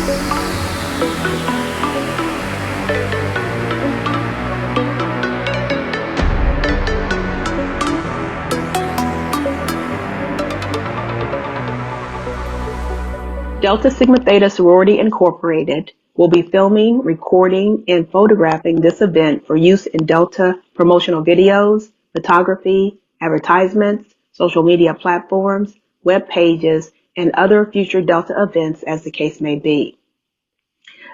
Delta Sigma Theta Sorority Incorporated will be filming, recording, and photographing this event for use in Delta promotional videos, photography, advertisements, social media platforms, web pages, and other future Delta events as the case may be.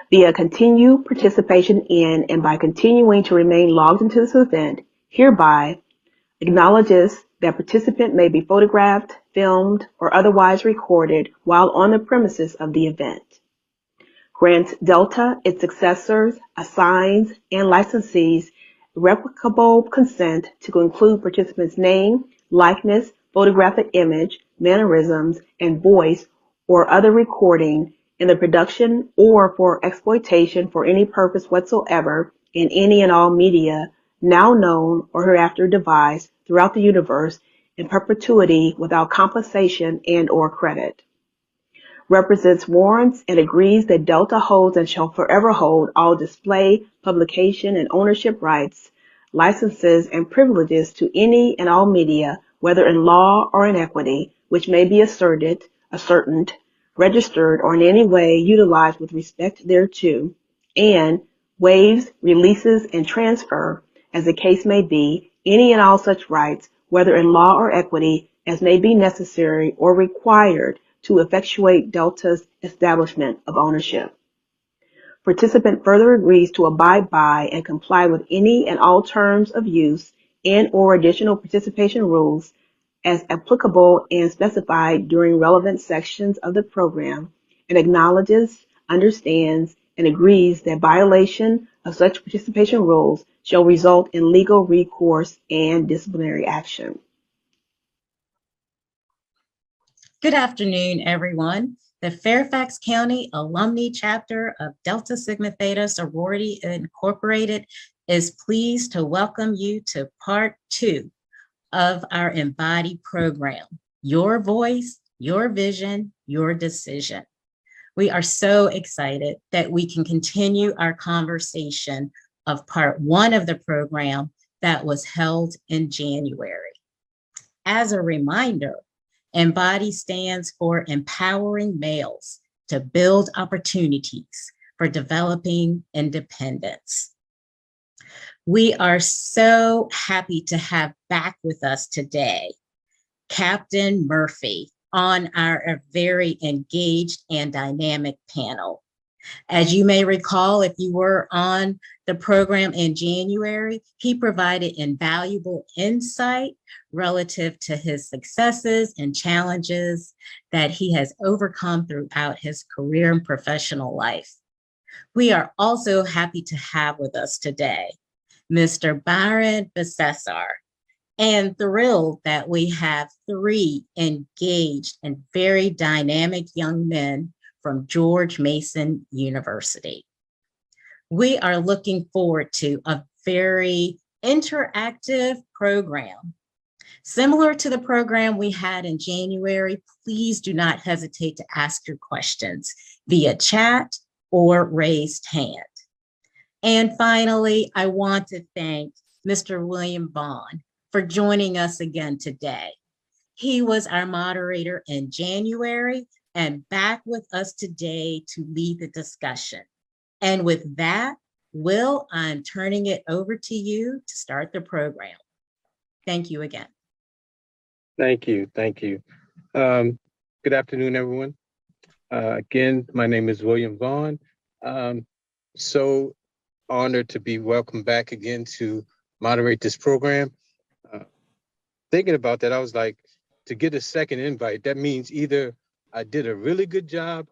Via continued participation in and by continuing to remain logged into this event, hereby acknowledges that participant may be photographed, filmed, or otherwise recorded while on the premises of the event. Grants Delta, its successors, assigns, and licensees irrevocable consent to include participants' name, likeness, photographic image, mannerisms, and voice or other recording in the production or for exploitation for any purpose whatsoever in any and all media now known or hereafter devised throughout the universe in perpetuity without compensation and or credit. Represents, warrants, and agrees that Delta holds and shall forever hold all display, publication, and ownership rights, licenses, and privileges to any and all media, whether in law or in equity, which may be ascertained, registered, or in any way utilized with respect thereto, and waives, releases, and transfer, as the case may be, any and all such rights, whether in law or equity, as may be necessary or required to effectuate Delta's establishment of ownership. Participant further agrees to abide by and comply with any and all terms of use and or additional participation rules as applicable and specified during relevant sections of the program, and acknowledges, understands, and agrees that violation of such participation rules shall result in legal recourse and disciplinary action. Good afternoon, everyone. The Fairfax County Alumni Chapter of Delta Sigma Theta Sorority Incorporated is pleased to welcome you to part 2 of our Embody program, Your Voice, Your Vision, Your Decision. We are so excited that we can continue our conversation of part 1 of the program that was held in January. As a reminder, Embody stands for Empowering Males to Build Opportunities for Developing Independence. We are so happy to have back with us today Captain Murphy on our very engaged and dynamic panel. As you may recall, if you were on the program in January, he provided invaluable insight relative to his successes and challenges that he has overcome throughout his career and professional life. We are also happy to have with us today Mr. Byron Besessar, and thrilled that we have 3 engaged and very dynamic young men from George Mason University. We are looking forward to a very interactive program. Similar to the program we had in January, please do not hesitate to ask your questions via chat or raised hand. And finally, I want to thank Mr. William Vaughn for joining us again today. He was our moderator in January and back with us today to lead the discussion. And with that, Will, I'm turning it over to you to start the program. Thank you again. Thank you. Good afternoon, everyone. Again, my name is William Vaughn. So honored to be welcomed back again to moderate this program. Thinking about that, I was like, to get a second invite, that means either I did a really good job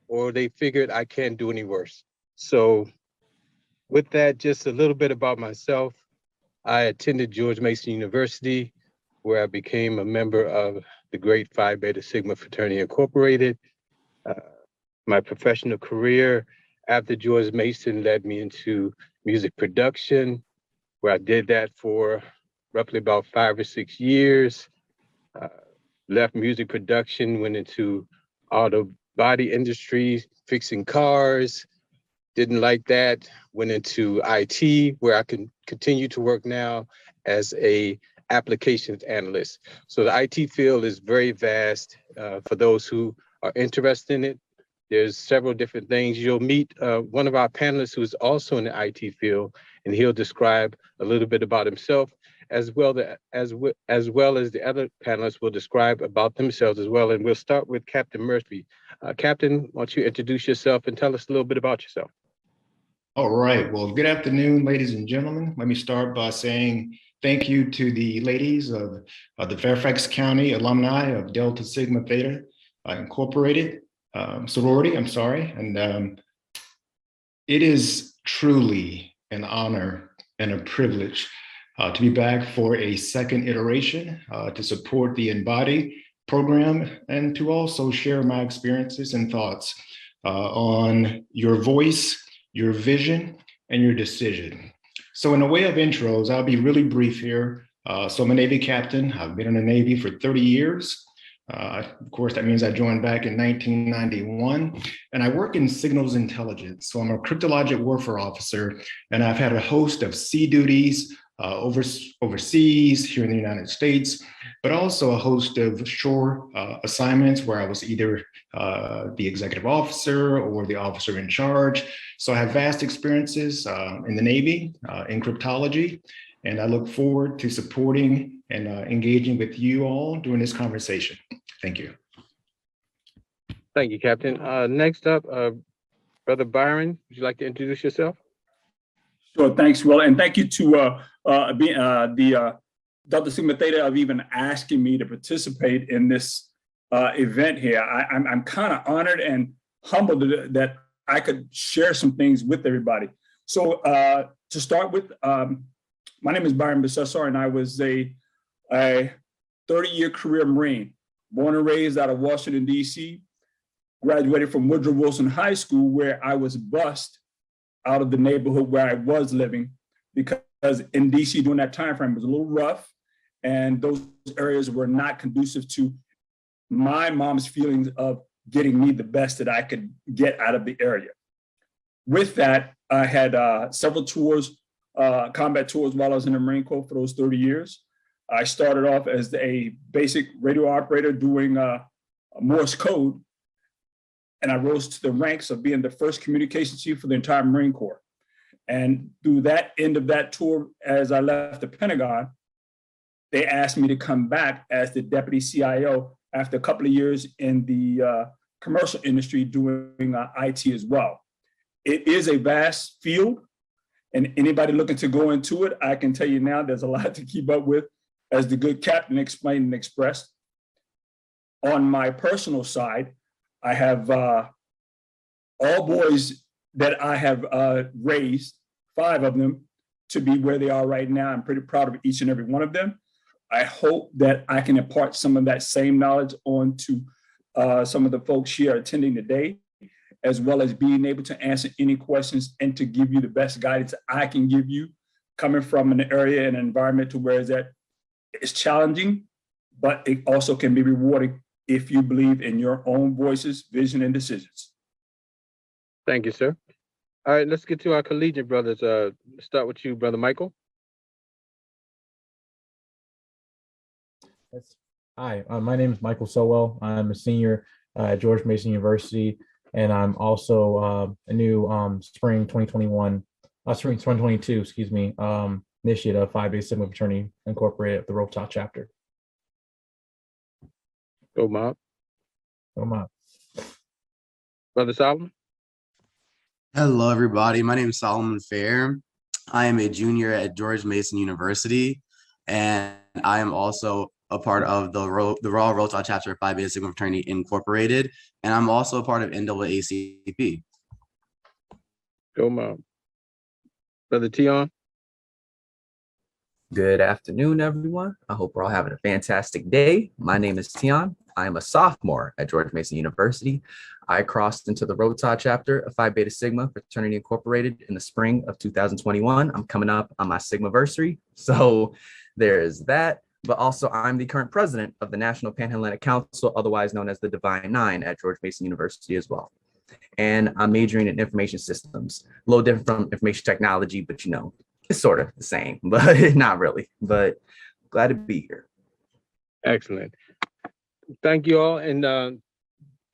or they figured I can't do any worse. So with that, just a little bit about myself. I attended George Mason University, where I became a member of the great Phi Beta Sigma Fraternity Incorporated. My professional career after George Mason led me into music production, where I did that for roughly about 5 or 6 years. Left music production, went into audio body industry, fixing cars. Didn't like that. Went into IT, where I can continue to work now as a applications analyst. So the IT field is very vast for those who are interested in it. There's several different things. You'll meet one of our panelists who's also in the IT field, and he'll describe a little bit about himself, as well as the other panelists will describe about themselves as well. And we'll start with Captain Murphy. Captain, why don't you introduce yourself and tell us a little bit about yourself? All right. Well, good afternoon, ladies and gentlemen. Let me start by saying thank you to the ladies of the Fairfax County alumni of Delta Sigma Theta Incorporated sorority. And it is truly an honor and a privilege to be back for a second iteration to support the Embody program and to also share my experiences and thoughts on your voice, your vision, and your decision. So in a way of intros, I'll be really brief here. So I'm a Navy captain. I've been in the Navy for 30 years. Of course, that means I joined back in 1991, and I work in signals intelligence. So I'm a cryptologic warfare officer, and I've had a host of sea duties overseas here in the United States, but also a host of shore assignments where I was either the executive officer or the officer in charge. So I have vast experiences in the Navy, in cryptology, and I look forward to supporting and engaging with you all during this conversation. Thank you. Thank you, Captain. Next up, Brother Byron, would you like to introduce yourself? Sure, thanks, Will, and thank you to the Delta Sigma Theta of even asking me to participate in this event here. I'm kind of honored and humbled that I could share some things with everybody. So to start with, my name is Byron Besessar, and I was a 30-year career Marine, born and raised out of Washington, D.C., graduated from Woodrow Wilson High School, where I was bused out of the neighborhood where I was living, because in DC during that time frame was a little rough, and those areas were not conducive to my mom's feelings of getting me the best that I could get out of the area. With that, I had several tours, combat tours while I was in the Marine Corps for those 30 years. I started off as a basic radio operator doing Morse code, and I rose to the ranks of being the first communications chief for the entire Marine Corps. And through that end of that tour, as I left the Pentagon, they asked me to come back as the deputy CIO after a couple of years in the commercial industry doing IT as well. It is a vast field, and anybody looking to go into it, I can tell you now, there's a lot to keep up with, as the good captain explained and expressed. On my personal side, I have all boys that I have raised, 5 of them, to be where they are right now. I'm pretty proud of each and every one of them. I hope that I can impart some of that same knowledge on to some of the folks here attending today, as well as being able to answer any questions and to give you the best guidance I can give you, coming from an area and an environment to where it's challenging, but it also can be rewarding if you believe in your own voices, vision, and decisions. Thank you, sir. All right, let's get to our collegiate brothers. Start with you, Brother Michael. Yes. Hi, my name is Michael Sowell. I'm a senior at George Mason University, and I'm also a new spring 2022, excuse me, initiate of Phi Beta Sigma Fraternity Incorporated, the Rotop chapter. Go Mob. Go Mob. Brother Solomon. Hello, everybody. My name is Solomon Fair. I am a junior at George Mason University, and I am also a part of the Raw Rotop chapter of Phi Beta Sigma Fraternity Incorporated, and I'm also a part of NAACP. Go Mob. Brother Tion. Good afternoon, everyone. I hope we're all having a fantastic day. My name is Tion. I am a sophomore at George Mason University. I crossed into the Rotop chapter of Phi Beta Sigma Fraternity Incorporated in the spring of 2021. I'm coming up on my Sigma-versary, so there's that. but also I'm the current president of the National Panhellenic Council, otherwise known as the Divine Nine at George Mason University as well. And I'm majoring in information systems, a little different from information technology, but you know, it's sort of the same, but not really, but glad to be here. Excellent. Thank you all. And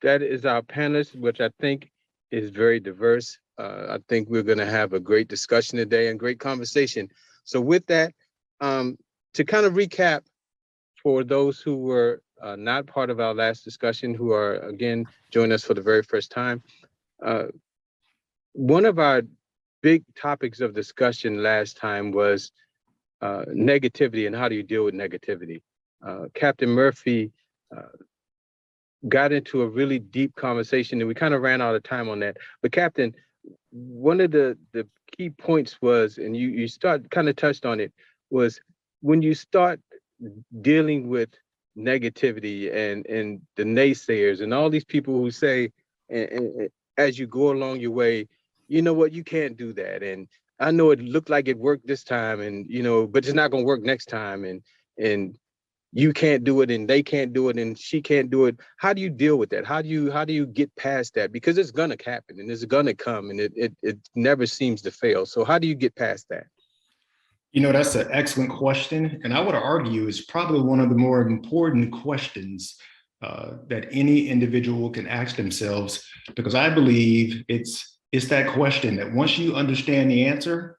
that is our panelists, which I think is very diverse. I think we're going to have a great discussion today and great conversation. So with that, to kind of recap for those who were not part of our last discussion, who are again joining us for the very first time, one of our big topics of discussion last time was negativity and how do you deal with negativity. Captain Murphy got into a really deep conversation and we kind of ran out of time on that. But Captain, one of the key points was, and you kind of touched on it, was when you start dealing with negativity and the naysayers and all these people who say, and as you go along your way, you know what, you can't do that. And I know it looked like it worked this time and, you know, but it's not going to work next time. And you can't do it and they can't do it and she can't do it. How do you deal with that? How do you get past that? Because it's going to happen and it's going to come and it never seems to fail. So how do you get past that? You know, that's an excellent question. And I would argue it's probably one of the more important questions that any individual can ask themselves, because I believe it's that question that once you understand the answer,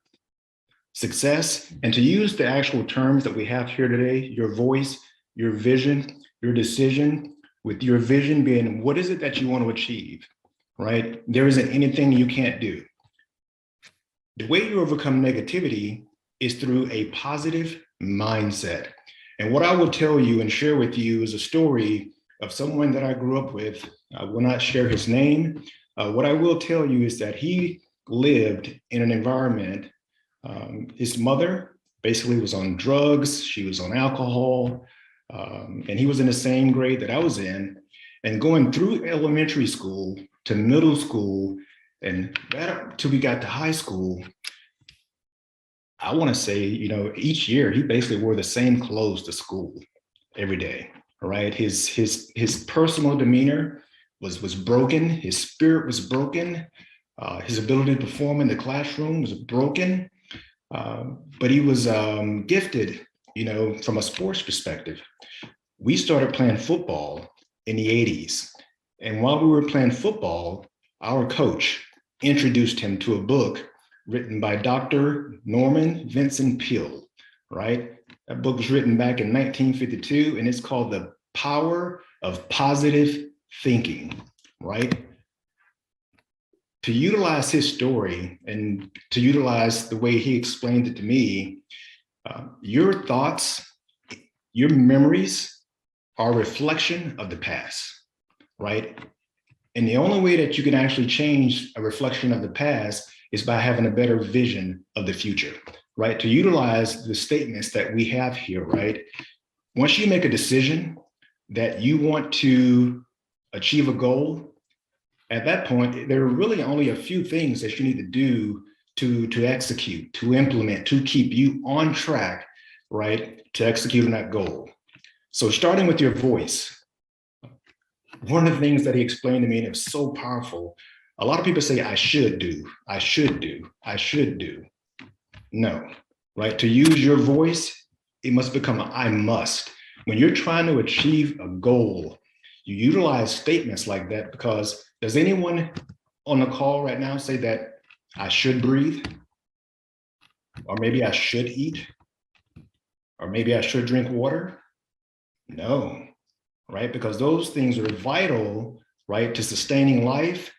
success, and to use the actual terms that we have here today, your voice, your vision, your decision, with your vision being, what is it that you want to achieve, right? There isn't anything you can't do. The way you overcome negativity is through a positive mindset. And what I will tell you and share with you is a story of someone that I grew up with. I will not share his name. What I will tell you is that he lived in an environment. His mother basically was on drugs. She was on alcohol. And he was in the same grade that I was in. And going through elementary school to middle school and right up till we got to high school, I want to say, you know, each year he basically wore the same clothes to school every day, right? His personal demeanor was broken. His spirit was broken. His ability to perform in the classroom was broken. But he was gifted, you know, from a sports perspective. We started playing football in the 80s. And while we were playing football, our coach introduced him to a book written by Dr. Norman Vincent Peale, right? That book was written back in 1952, and it's called The Power of Positive Thinking, right? To utilize his story and to utilize the way he explained it to me, your thoughts, your memories are a reflection of the past, right? And the only way that you can actually change a reflection of the past is by having a better vision of the future, right? To utilize the statements that we have here, right? Once you make a decision that you want to achieve a goal, at that point, there are really only a few things that you need to do to execute, to implement, to keep you on track, right? To execute on that goal. So starting with your voice, one of the things that he explained to me, and it was so powerful, a lot of people say, I should do, I should do, I should do. No, right? To use your voice, it must become an I must. When you're trying to achieve a goal, you utilize statements like that, because does anyone on the call right now say that I should breathe? Or maybe I should eat? Or maybe I should drink water? No, right? Because those things are vital, right, to sustaining life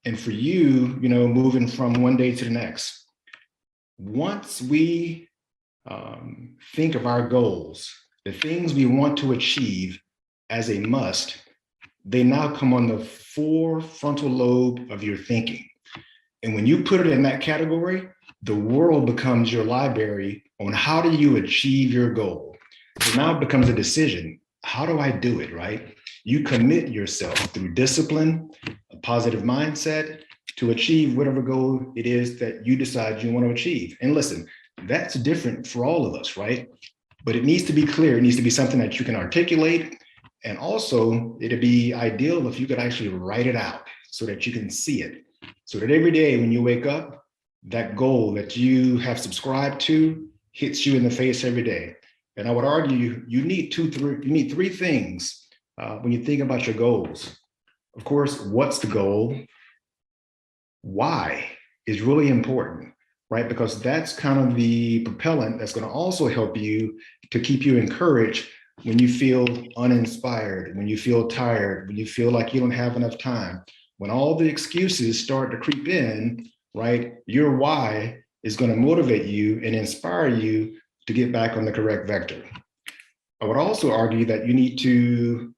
and for you, you know, moving from one day to the next. Once we think of our goals, the things we want to achieve as a must, they now come on the frontal lobe of your thinking. And when you put it in that category, the world becomes your library on how do you achieve your goal. So now it becomes a decision. How do I do it, right? You commit yourself through discipline, a positive mindset to achieve whatever goal it is that you decide you want to achieve. And listen, that's different for all of us, right? but it needs to be clear. It needs to be something that you can articulate. And also it'd be ideal if you could actually write it out so that you can see it. So that every day when you wake up, that goal that you have subscribed to hits you in the face every day. And I would argue you need three things when you think about your goals. Of course, what's the goal? Why is really important, right? Because that's kind of the propellant that's going to also help you to keep you encouraged when you feel uninspired, when you feel tired, when you feel like you don't have enough time. When all the excuses start to creep in, right? Your why is going to motivate you and inspire you to get back on the correct vector. I would also argue that you need to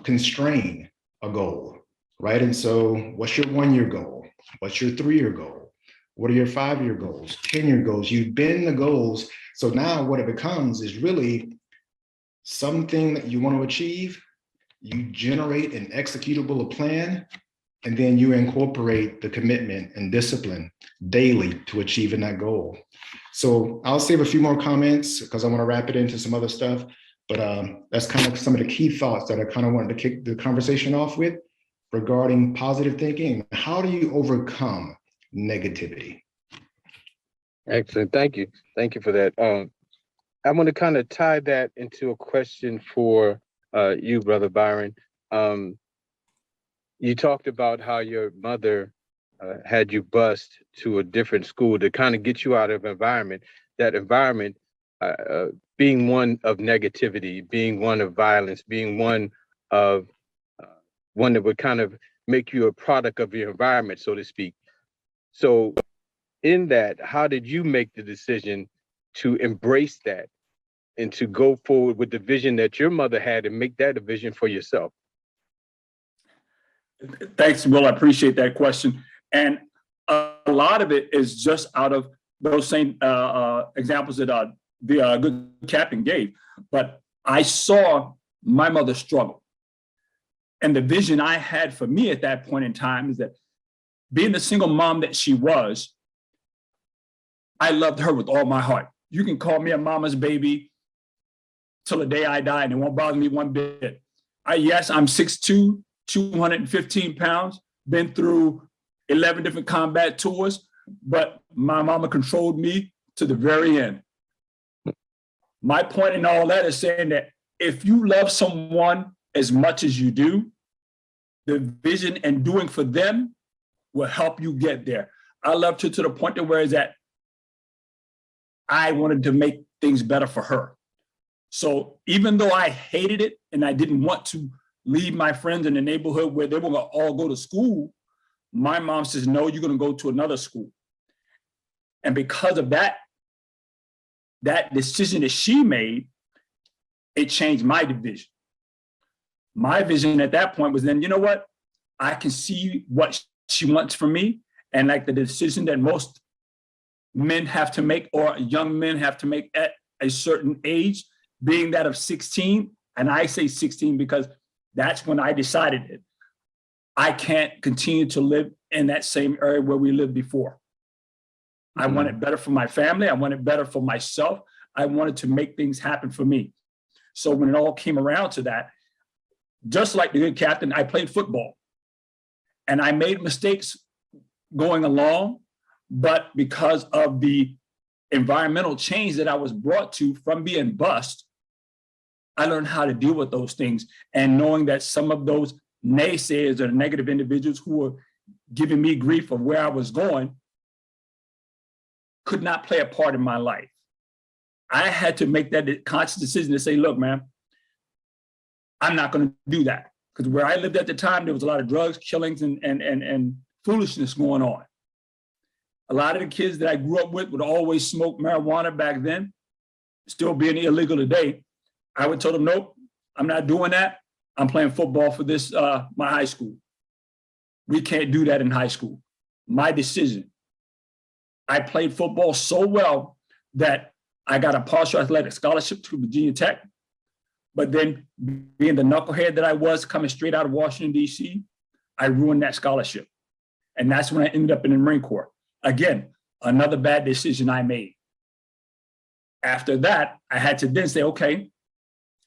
constrain a goal, right? And so what's your 1-year goal? What's your 3-year goal? What are your 5-year goals, 10-year goals? You've been the goals. So now what it becomes is really something that you want to achieve. You generate an executable plan, and then you incorporate the commitment and discipline daily to achieving that goal. So I'll save a few more comments because I want to wrap it into some other stuff, but that's kind of some of the key thoughts that I kind of wanted to kick the conversation off with regarding positive thinking. How do you overcome negativity? Excellent. Thank you. Thank you for that. I want to kind of tie that into a question for you, Brother Byron. You talked about how your mother had you bused to a different school to kind of get you out of environment, that environment being one of negativity, being one of violence, being one of one that would kind of make you a product of your environment, so to speak. So in that, how did you make the decision to embrace that and to go forward with the vision that your mother had and make that a vision for yourself? Thanks, Will. I appreciate that question. And a lot of it is just out of those same examples that the good captain gave. But I saw my mother struggle. And the vision I had for me at that point in time is that being the single mom that she was, I loved her with all my heart. You can call me a mama's baby till the day I die, and it won't bother me one bit. Yes, I'm 6'2", 215 pounds, been through 11 different combat tours, but my mama controlled me to the very end. My point in all that is saying that if you love someone as much as you do, the vision and doing for them will help you get there. I loved her to the point that where is that I wanted to make things better for her. So even though I hated it and I didn't want to leave my friends in the neighborhood where they were gonna all go to school, my mom says, no, you're gonna go to another school. And because of that decision that she made, it changed my vision. My vision at that point was then, you know what? I can see what she wants from me, and like the decision that most men have to make or young men have to make at a certain age, being that of 16, and I say 16 because that's when I decided it. I can't continue to live in that same area where we lived before. I want it better for my family. I want it better for myself. I wanted to make things happen for me. So when it all came around to that, just like the good captain, I played football and I made mistakes going along, but because of the environmental change that I was brought to from being bused, I learned how to deal with those things, and knowing that some of those naysayers or negative individuals who were giving me grief of where I was going could not play a part in my life. I had to make that conscious decision to say, look, man, I'm not going to do that. Because where I lived at the time, there was a lot of drugs, killings, and foolishness going on. A lot of the kids that I grew up with would always smoke marijuana back then, still being illegal today. I would tell them, nope, I'm not doing that. I'm playing football for this, my high school. We can't do that in high school. My decision. I played football so well that I got a partial athletic scholarship to Virginia Tech. But then being the knucklehead that I was coming straight out of Washington, D.C., I ruined that scholarship. And that's when I ended up in the Marine Corps. Again, another bad decision I made. After that, I had to then say, okay,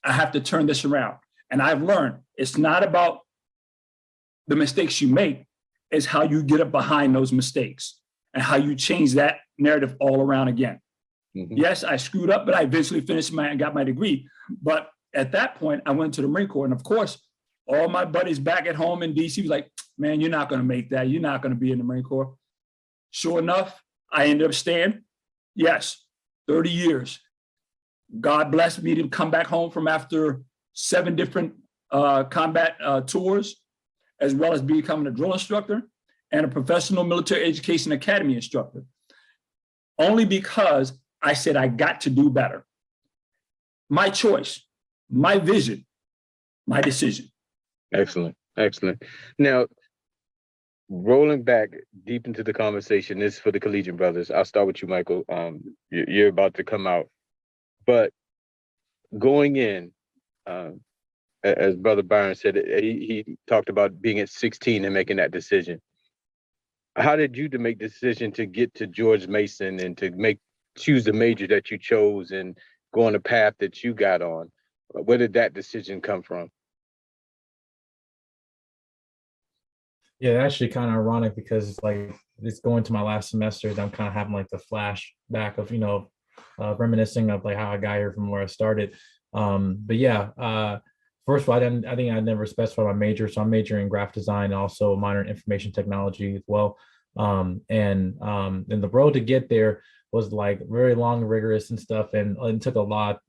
I have to turn this around. And I've learned it's not about the mistakes you make, it's how you get up behind those mistakes and how you change that narrative all around again. Yes, I screwed up, but I eventually finished and got my degree. But at that point, I went to the Marine Corps. And of course, all my buddies back at home in DC was like, man, you're not going to make that. You're not going to be in the Marine Corps. Sure enough, I ended up staying. Yes, 30 years. God blessed me to come back home from after 7 different combat tours, as well as becoming a drill instructor and a professional military education academy instructor. Only because I said I got to do better. My choice, my vision, my decision. Excellent, excellent. Now, rolling back deep into the conversation, this is for the collegiate brothers. I'll start with you, Michael. You're about to come out, but going in, as Brother Byron said, he talked about being at 16 and making that decision. How did you make the decision to get to George Mason and to choose the major that you chose and go on the path that you got on? Where did that decision come from? Yeah, actually kind of ironic because it's like it's going to my last semester and I'm kind of having like the flashback of, reminiscing of like how I got here from where I started. But yeah, first of all, I think I never specified my major. So I'm majoring in graphic design, and also a minor in information technology as well. And the road to get there was like very long, rigorous and stuff. And it took a lot,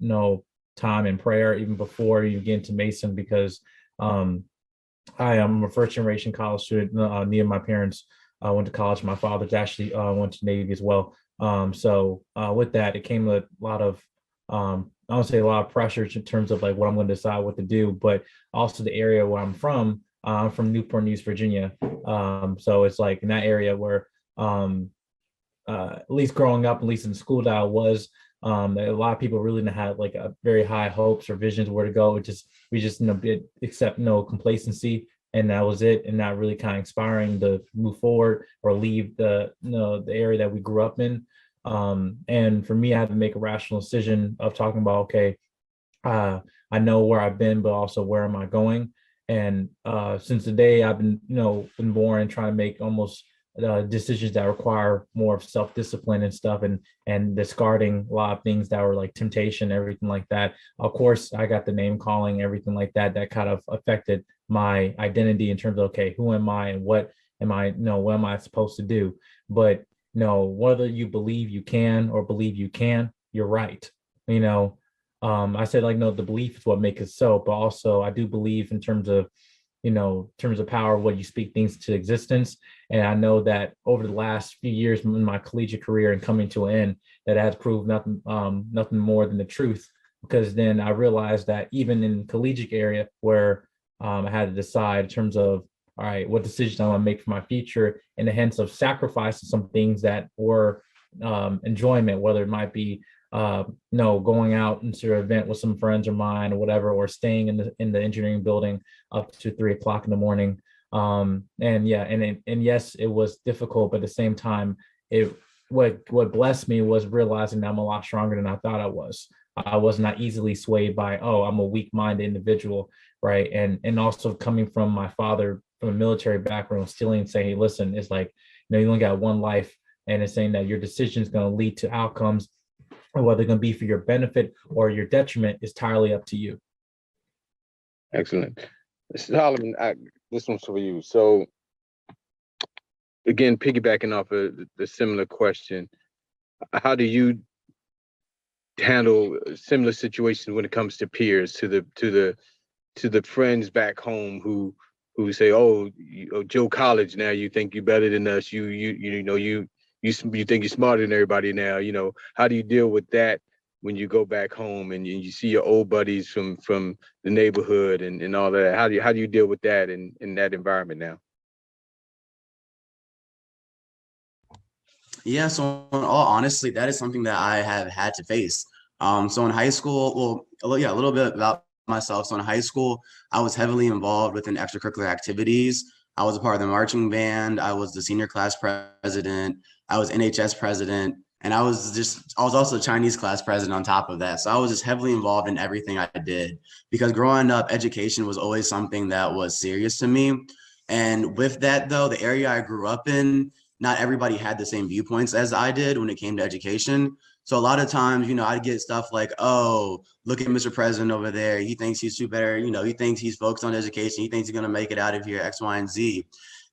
time and prayer even before you get into Mason, because I am a first generation college student. Me and my parents went to college. My father's actually went to Navy as well. So with that, it came a lot of, I would say a lot of pressure in terms of like what I'm going to decide what to do, but also the area where I'm from Newport News, Virginia. So it's like in that area where at least growing up, at least in school that I was, a lot of people really had like a very high hopes or visions where to go. We just accept complacency, and that was it, and not really kind of inspiring to move forward or leave the area that we grew up in. And for me, I had to make a rational decision of talking about, okay, I know where I've been, but also where am I going? And since the day I've been born and trying to make almost decisions that require more of self-discipline and stuff, and discarding a lot of things that were like temptation, everything like that. Of course, I got the name calling, everything like that kind of affected my identity in terms of, okay, who am I and what am I supposed to do? But whether you believe you can or believe you can, you're right. I said the belief is what makes it so, but also I do believe in terms of power, what you speak things to existence. And I know that over the last few years in my collegiate career and coming to an end, that has proved nothing more than the truth. Because then I realized that even in collegiate area where I had to decide in terms of, all right, what decisions I want to make for my future, and the hence of sacrificing some things that were enjoyment, whether it might be going out into an event with some friends of mine or whatever, or staying in the engineering building up to 3 o'clock in the morning. And yes, it was difficult, but at the same time, what blessed me was realizing that I'm a lot stronger than I thought I was. I was not easily swayed by, I'm a weak-minded individual, right? And also coming from my father from a military background, stealing and saying, hey, listen, it's like, you only got one life, and it's saying that your decision is going to lead to outcomes, or whether they're going to be for your benefit or your detriment is entirely up to you. Excellent. Solomon, this one's for you. So again, piggybacking off of the similar question, how do you handle similar situations when it comes to peers, to the friends back home who say, Joe College, now you think you're better than us, you think you're smarter than everybody now, how do you deal with that when you go back home and you see your old buddies from the neighborhood and all that? How do you deal with that in that environment now? Yeah, so in all honesty, that is something that I have had to face. So in high school, a little bit about myself. So in high school, I was heavily involved within extracurricular activities. I was a part of the marching band. I was the senior class president. I was NHS president. And I was also Chinese class president on top of that. So I was just heavily involved in everything I did because growing up, education was always something that was serious to me. And with that, though, the area I grew up in, not everybody had the same viewpoints as I did when it came to education. So a lot of times, I'd get stuff like, oh, look at Mr. President over there. He thinks he's too better. He thinks he's focused on education. He thinks he's going to make it out of here, X, Y, and Z.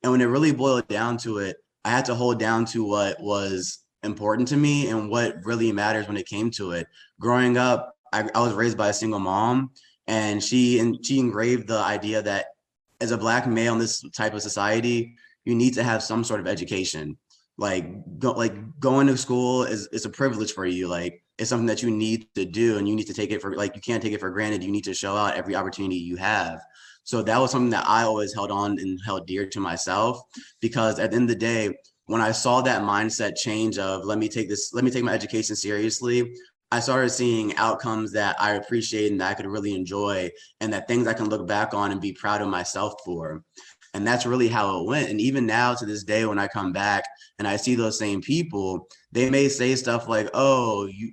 And when it really boiled down to it, I had to hold down to what was important to me and what really matters when it came to it. Growing up, I was raised by a single mom, and she engraved the idea that as a Black male in this type of society, you need to have some sort of education. Going to school is a privilege for you. Like, it's something that you need to do, and you need to take it for, you can't take it for granted. You need to show out every opportunity you have. So that was something that I always held on and held dear to myself, because at the end of the day, when I saw that mindset change of let me take my education seriously, I started seeing outcomes that I appreciate and that I could really enjoy, and that things I can look back on and be proud of myself for. And that's really how it went. And even now to this day, when I come back and I see those same people, they may say stuff like, oh, you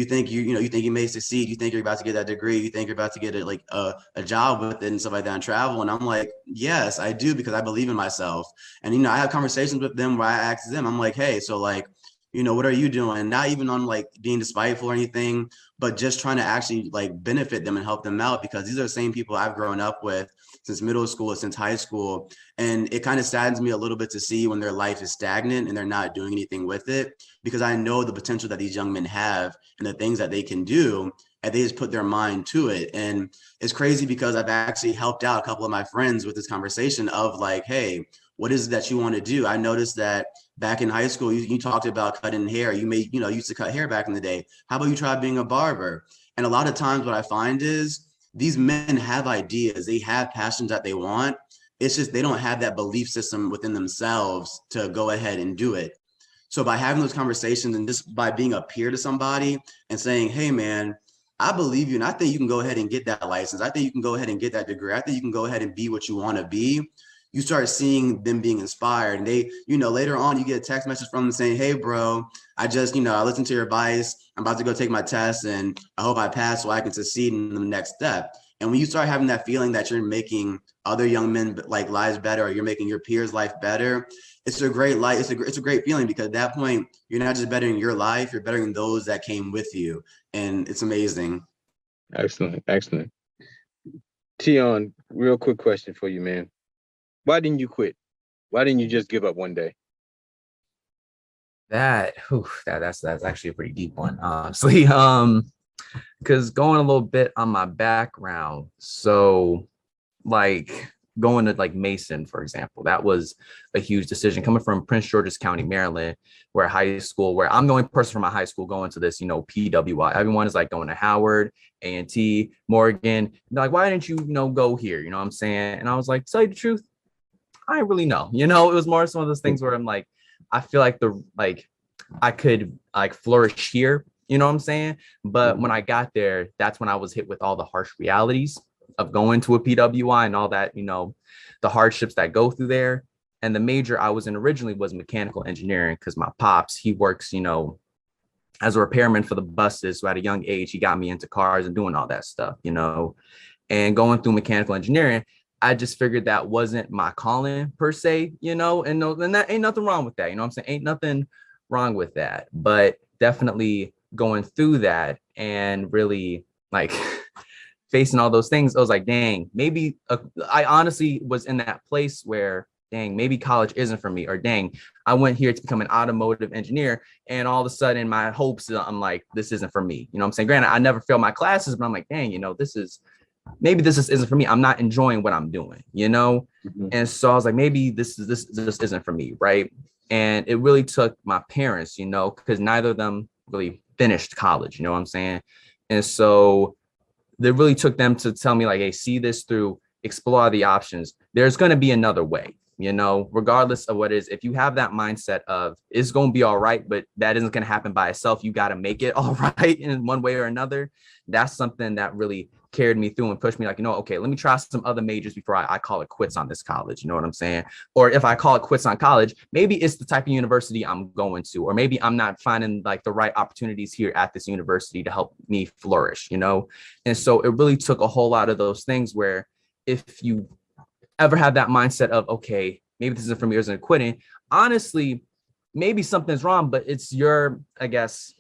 think you may succeed. You think you're about to get that degree. You think you're about to get a job with it and stuff like that and travel. And I'm like, yes, I do, because I believe in myself. And, I have conversations with them where I ask them, I'm like, hey, so what are you doing? Not even on being despiteful or anything, but just trying to actually benefit them and help them out, because these are the same people I've grown up with since middle school, since high school. And it kind of saddens me a little bit to see when their life is stagnant and they're not doing anything with it, because I know the potential that these young men have and the things that they can do, and they just put their mind to it. And it's crazy because I've actually helped out a couple of my friends with this conversation of hey, what is it that you want to do? I noticed that back in high school, you talked about cutting hair. You used to cut hair back in the day. How about you try being a barber? And a lot of times what I find is these men have ideas. They have passions that they want. It's just they don't have that belief system within themselves to go ahead and do it. So by having those conversations and just by being a peer to somebody and saying, hey, man, I believe you, and I think you can go ahead and get that license. I think you can go ahead and get that degree. I think you can go ahead and be what you want to be. You start seeing them being inspired, and they, later on you get a text message from them saying, hey, bro, I just, I listened to your advice. I'm about to go take my test, and I hope I pass so I can succeed in the next step. And when you start having that feeling that you're making other young men lives better, or you're making your peers' life better, it's a great life. It's a great feeling, because at that point, you're not just bettering your life, you're bettering those that came with you. And it's amazing. Excellent. Excellent. Tion, real quick question for you, man. Why didn't you quit? Why didn't you just give up one day? That's actually a pretty deep one, honestly. Because going a little bit on my background, so going to Mason, for example, that was a huge decision coming from Prince George's County, Maryland, where I'm the only person from my high school going to this, PWI. Everyone is going to Howard, A&T, Morgan. They're why didn't you, go here? You know what I'm saying? And I was like, to tell you the truth, I didn't really know. It was more some of those things where I'm I feel I could flourish here. You know what I'm saying? But when I got there, that's when I was hit with all the harsh realities of going to a PWI and all that, the hardships that go through there. And the major I was in originally was mechanical engineering, because my pops, he works, as a repairman for the buses. So at a young age, he got me into cars and doing all that stuff, and going through mechanical engineering, I just figured that wasn't my calling per se, and that ain't nothing wrong with that. You know what I'm saying? Ain't nothing wrong with that, but definitely going through that and really facing all those things, I was like, dang, maybe I honestly was in that place where, dang, maybe college isn't for me, or dang, I went here to become an automotive engineer, and all of a sudden my hopes, I'm like, this isn't for me. You know what I'm saying? Granted, I never failed my classes, but I'm like, dang, this isn't for me. I'm not enjoying what I'm doing, Mm-hmm. And so I was like, maybe this isn't for me, right? And it really took my parents, because neither of them really finished college, you know what I'm saying? And so it really took them to tell me hey, see this through, explore the options. There's going to be another way, regardless of what it is. If you have that mindset of it's going to be all right, but that isn't going to happen by itself, you got to make it all right in one way or another. That's something that really carried me through and pushed me like, okay, let me try some other majors before I call it quits on this college. You know what I'm saying? Or if I call it quits on college, maybe it's the type of university I'm going to, or maybe I'm not finding like the right opportunities here at this university to help me flourish, And so it really took a whole lot of those things where if you ever have that mindset of, okay, maybe this isn't for me, isn't quitting, honestly, maybe something's wrong, but it's your, I guess,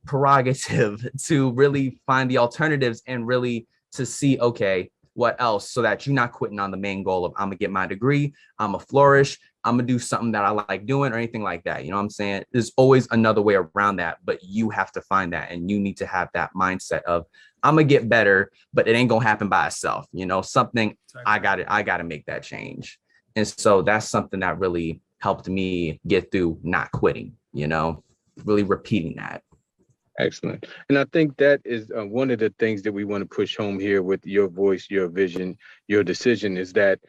prerogative to really find the alternatives and really to see, okay, what else, so that you're not quitting on the main goal of I'm gonna get my degree, I'm gonna flourish, I'm gonna do something that I like doing or anything like that. You know what I'm saying? There's always another way around that, but you have to find that, and you need to have that mindset of I'm gonna get better, but it ain't gonna happen by itself. Something I gotta make that change. And so that's something that really helped me get through not quitting, really repeating that. Excellent. And I think that is one of the things that we want to push home here with your voice, your vision, your decision, is that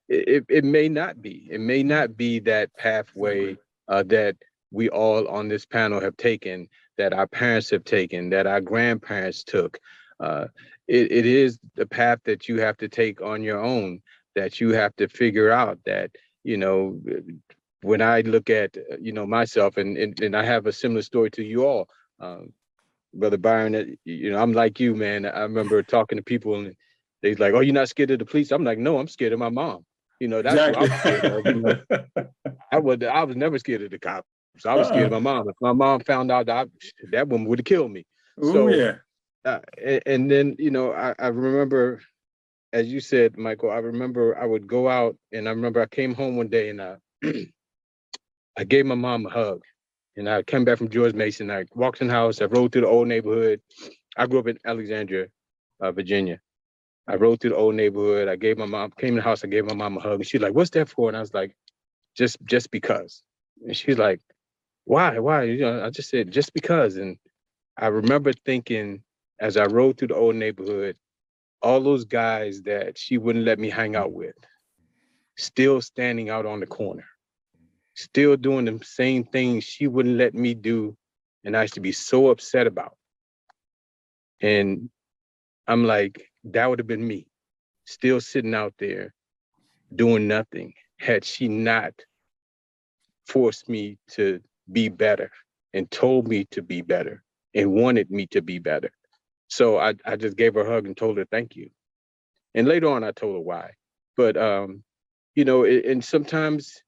it may not be that pathway that we all on this panel have taken, that our parents have taken, that our grandparents took. It is the path that you have to take on your own, that you have to figure out that, when I look at, myself, and I have a similar story to you all, Brother Byron, I'm like you, man. I remember talking to people and they're like, "Oh, you're not scared of the police?" I'm like, "No, I'm scared of my mom." That's Exactly. what I'm scared of. I was never scared of the cops. I was scared of my mom. If my mom found out, that woman would have killed me. Oh, yeah. And then, I remember, as you said, Michael, I remember I would go out, and I remember I came home one day and I gave my mom a hug. And I came back from George Mason. I walked in the house. I rode through the old neighborhood. I grew up in Alexandria, Virginia. I rode through the old neighborhood. Came in the house. I gave my mom a hug. And she's like, "What's that for?" And I was like, just because. And she's like, "Why? I just said, just because." And I remember thinking, as I rode through the old neighborhood, all those guys that she wouldn't let me hang out with, still standing out on the corner, still doing the same things she wouldn't let me do, and I used to be so upset about. And I'm like, that would have been me, still sitting out there doing nothing, had she not forced me to be better and told me to be better and wanted me to be better. So I just gave her a hug and told her thank you. And later on, I told her why. But, and sometimes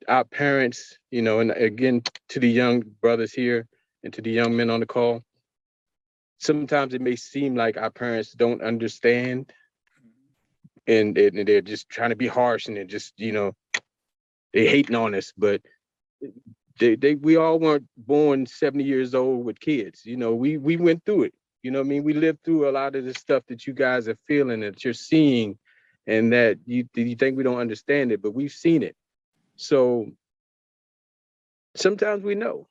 our parents, and again, to the young brothers here and to the young men on the call, sometimes it may seem like our parents don't understand, and they're just trying to be harsh, and they're just, they hating on us, but we all weren't born 70 years old with kids. We went through it. We lived through a lot of the stuff that you guys are feeling, that you're seeing, and that you think we don't understand it, but we've seen it. So sometimes we know.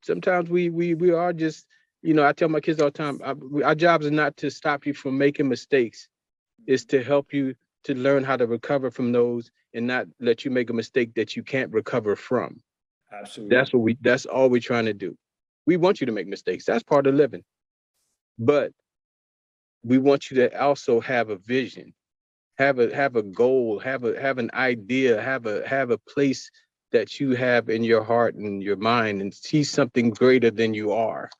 Sometimes we are just, I tell my kids all the time, our jobs are not to stop you from making mistakes. It's to help you to learn how to recover from those and not let you make a mistake that you can't recover from. Absolutely. That's all we're trying to do. We want you to make mistakes. That's part of living. But we want you to also have a vision, have a goal, have an idea, have a place that you have in your heart and your mind, and see something greater than you are.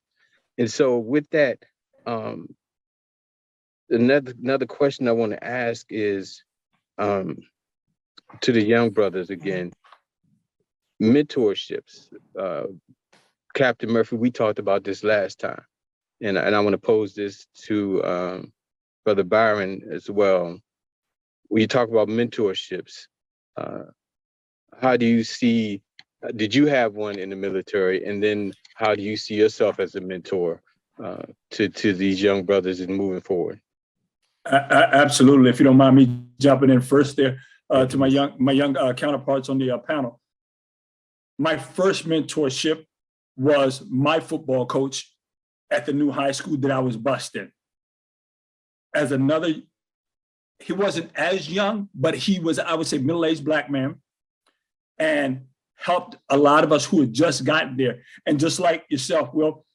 And so with that, another question I want to ask is, to the young brothers again, mentorships. Captain Murphy, we talked about this last time, and I want to pose this to Brother Byron as well. When you talk about mentorships, how do you see, did you have one in the military? And then how do you see yourself as a mentor to these young brothers and moving forward? Absolutely. If you don't mind me jumping in first there, to my young counterparts on the panel. My first mentorship was my football coach at the new high school that I was bused in. He wasn't as young, but he was, I would say, middle-aged Black man, and helped a lot of us who had just gotten there. And just like yourself, Will,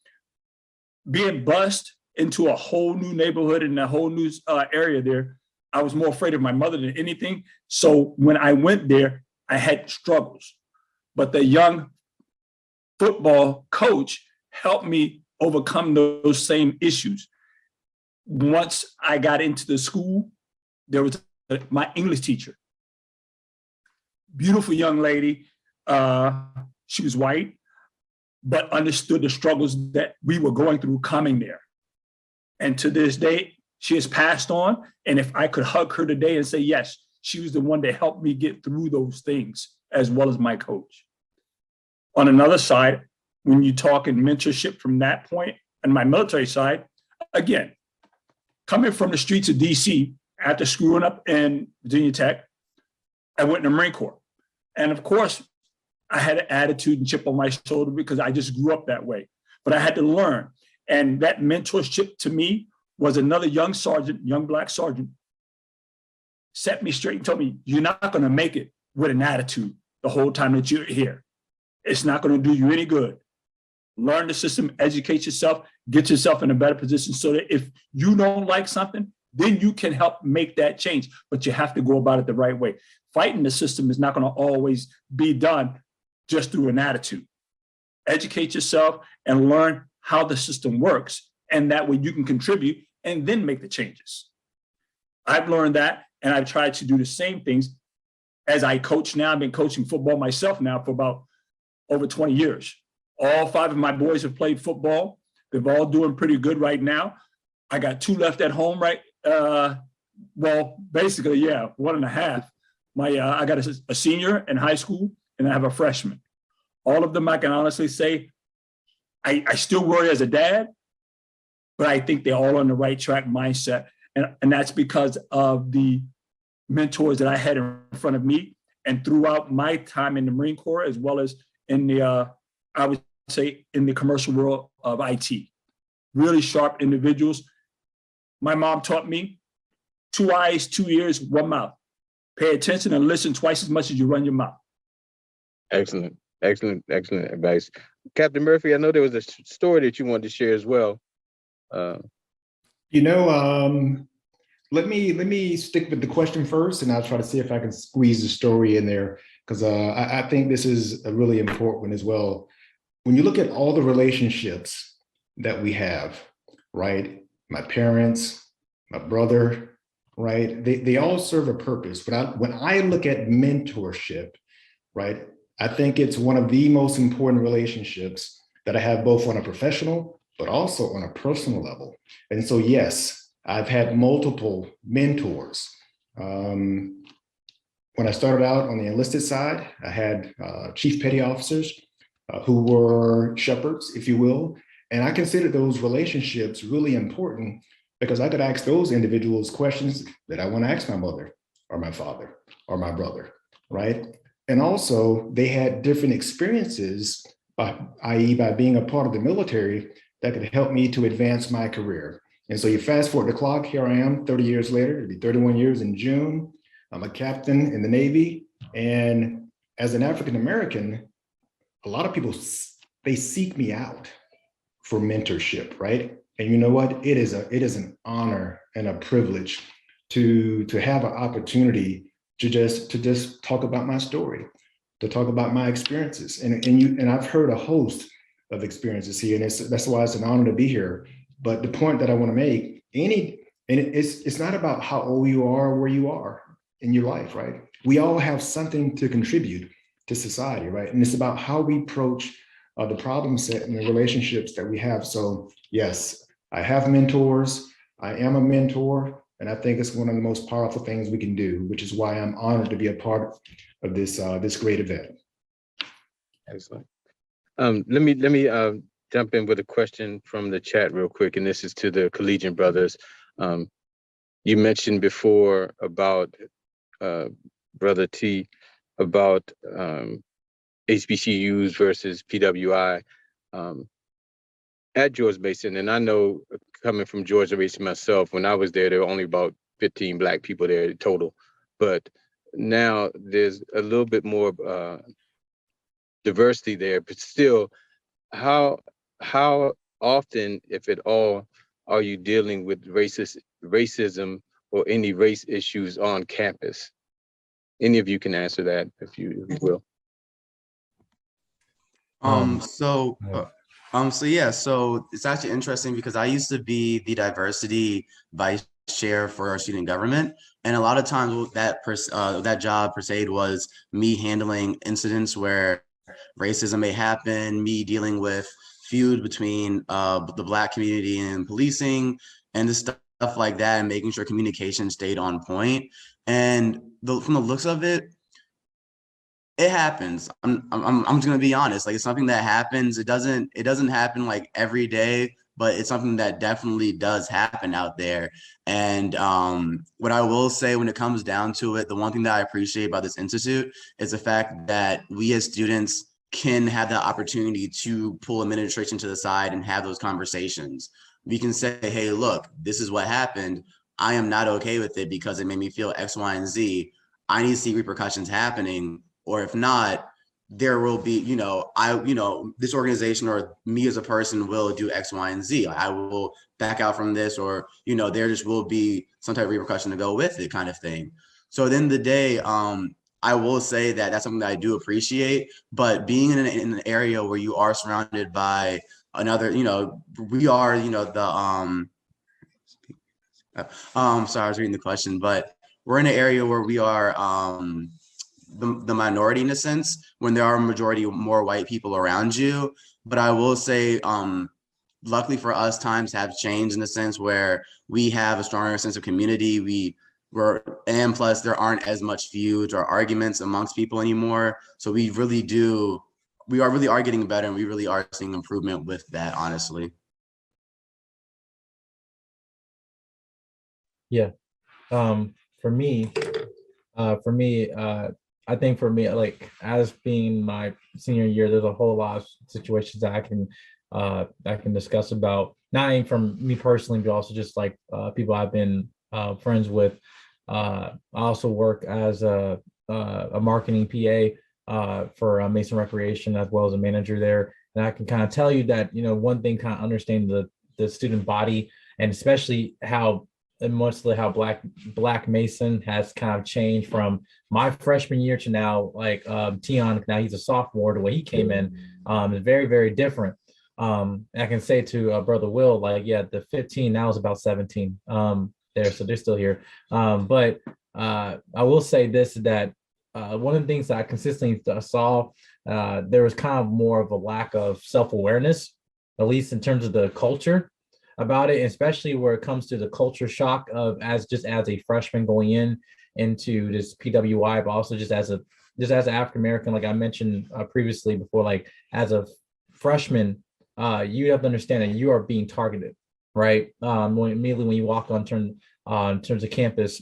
being bused into a whole new neighborhood and a whole new area there, I was more afraid of my mother than anything. So when I went there, I had struggles. But the young football coach helped me overcome those same issues. Once I got into the school, there was my English teacher, beautiful young lady. She was white, but understood the struggles that we were going through coming there. And to this day, she has passed on. And if I could hug her today and say, yes, she was the one that helped me get through those things, as well as my coach. On another side, when you talk in mentorship from that point, and my military side, again, coming from the streets of DC, after screwing up in Virginia Tech, I went in the Marine Corps. And of course, I had an attitude and chip on my shoulder because I just grew up that way. But I had to learn. And that mentorship to me was another young sergeant, young Black sergeant, set me straight and told me, you're not going to make it with an attitude the whole time that you're here. It's not going to do you any good. Learn the system, educate yourself, get yourself in a better position so that if you don't like something, then you can help make that change. But you have to go about it the right way. Fighting the system is not going to always be done just through an attitude. Educate yourself and learn how the system works. And that way you can contribute and then make the changes. I've learned that, and I've tried to do the same things as I coach now. I've been coaching football myself now for about over 20 years. All 5 of my boys have played football. They're all doing pretty good right now. I got 2 left at home, right? Well, basically, yeah, 1.5. I got a senior in high school, and I have a freshman. All of them, I can honestly say, I still worry as a dad, but I think they're all on the right track mindset. And that's because of the mentors that I had in front of me and throughout my time in the Marine Corps, as well as in the, I would say, in the commercial world of IT. Really sharp individuals. My mom taught me 2 eyes, 2 ears, 1 mouth. Pay attention and listen twice as much as you run your mouth. Excellent, excellent, excellent advice. Captain Murphy, I know there was a story that you wanted to share as well. You know, let me stick with the question first, and I'll try to see if I can squeeze the story in there, because I think this is a really important one as well. When you look at all the relationships that we have, right? My parents, my brother, right? They all serve a purpose. But when I look at mentorship, right? I think it's one of the most important relationships that I have, both on a professional, but also on a personal level. And so, yes, I've had multiple mentors. When I started out on the enlisted side, I had chief petty officers who were shepherds, if you will. And I consider those relationships really important because I could ask those individuals questions that I want to ask my mother or my father or my brother, right? And also they had different experiences, i.e. by being a part of the military, that could help me to advance my career. And so you fast forward the clock, here I am 30 years later, it'll be 31 years in June. I'm a captain in the Navy. And as an African-American, a lot of people, they seek me out for mentorship, right? And you know what? It is an honor and a privilege to have an opportunity to just talk about my story, to talk about my experiences. And I've heard a host of experiences here, and that's why it's an honor to be here. But the point that I want to make, it's not about how old you are or where you are in your life, right? We all have something to contribute to society, right? And it's about how we approach the problem set and the relationships that we have. So yes, I have mentors. I am a mentor, and I think it's one of the most powerful things we can do, which is why I'm honored to be a part of this great event. Excellent. Let me jump in with a question from the chat real quick, and this is to the Collegian brothers. You mentioned before about Brother T, about HBCUs versus PWI at George Mason. And I know, coming from George Mason myself, when I was there were only about 15 Black people there total. But now there's a little bit more diversity there, but still, how often, if at all, are you dealing with racism or any race issues on campus? Any of you can answer that if you will. So yeah, so it's actually interesting because I used to be the diversity vice chair for our student government, and a lot of times that job per se was me handling incidents where racism may happen, me dealing with feud between the Black community and policing, and this stuff like that, and making sure communication stayed on point. And from the looks of it, it happens. I'm just gonna be honest. Like, it's something that happens. It doesn't happen like every day, but it's something that definitely does happen out there. And what I will say when it comes down to it, the one thing that I appreciate about this institute is the fact that we as students can have the opportunity to pull administration to the side and have those conversations. We can say, hey, look, this is what happened. I am not okay with it because it made me feel X, Y, and Z. I need to see repercussions happening. Or if not, there will be, this organization or me as a person will do X, Y, and Z. I will back out from this, or, there just will be some type of repercussion to go with it, kind of thing. So at the end of the day, I will say that that's something that I do appreciate, but being in an area where you are surrounded by another, we are, sorry, I was reading the question, but we're in an area where we are, the minority in a sense, when there are a majority more white people around you. But I will say, luckily for us, times have changed in the sense where we have a stronger sense of community. And plus there aren't as much feuds or arguments amongst people anymore. So we are really getting better, and we really are seeing improvement with that, honestly. Yeah. For me, I think for me, like, as being my senior year, there's a whole lot of situations that I can discuss about, not even from me personally, but also just like people I've been friends with. I also work as a marketing PA for Mason Recreation, as well as a manager there. And I can kind of tell you that, one thing, kind of understanding the student body, and especially and mostly how Black Mason has kind of changed from my freshman year to now, like Tion, now he's a sophomore, the way he came in is very, very different. I can say to Brother Will, like, yeah, the 15 now is about 17 there, so they're still here. But I will say this, that one of the things that I consistently saw, there was kind of more of a lack of self-awareness, at least in terms of the culture about it, especially where it comes to the culture shock of as a freshman going into this PWI, but also just as an African American, like I mentioned previously before, like as a freshman, you have to understand that you are being targeted, right? Immediately when you walk on terms of campus.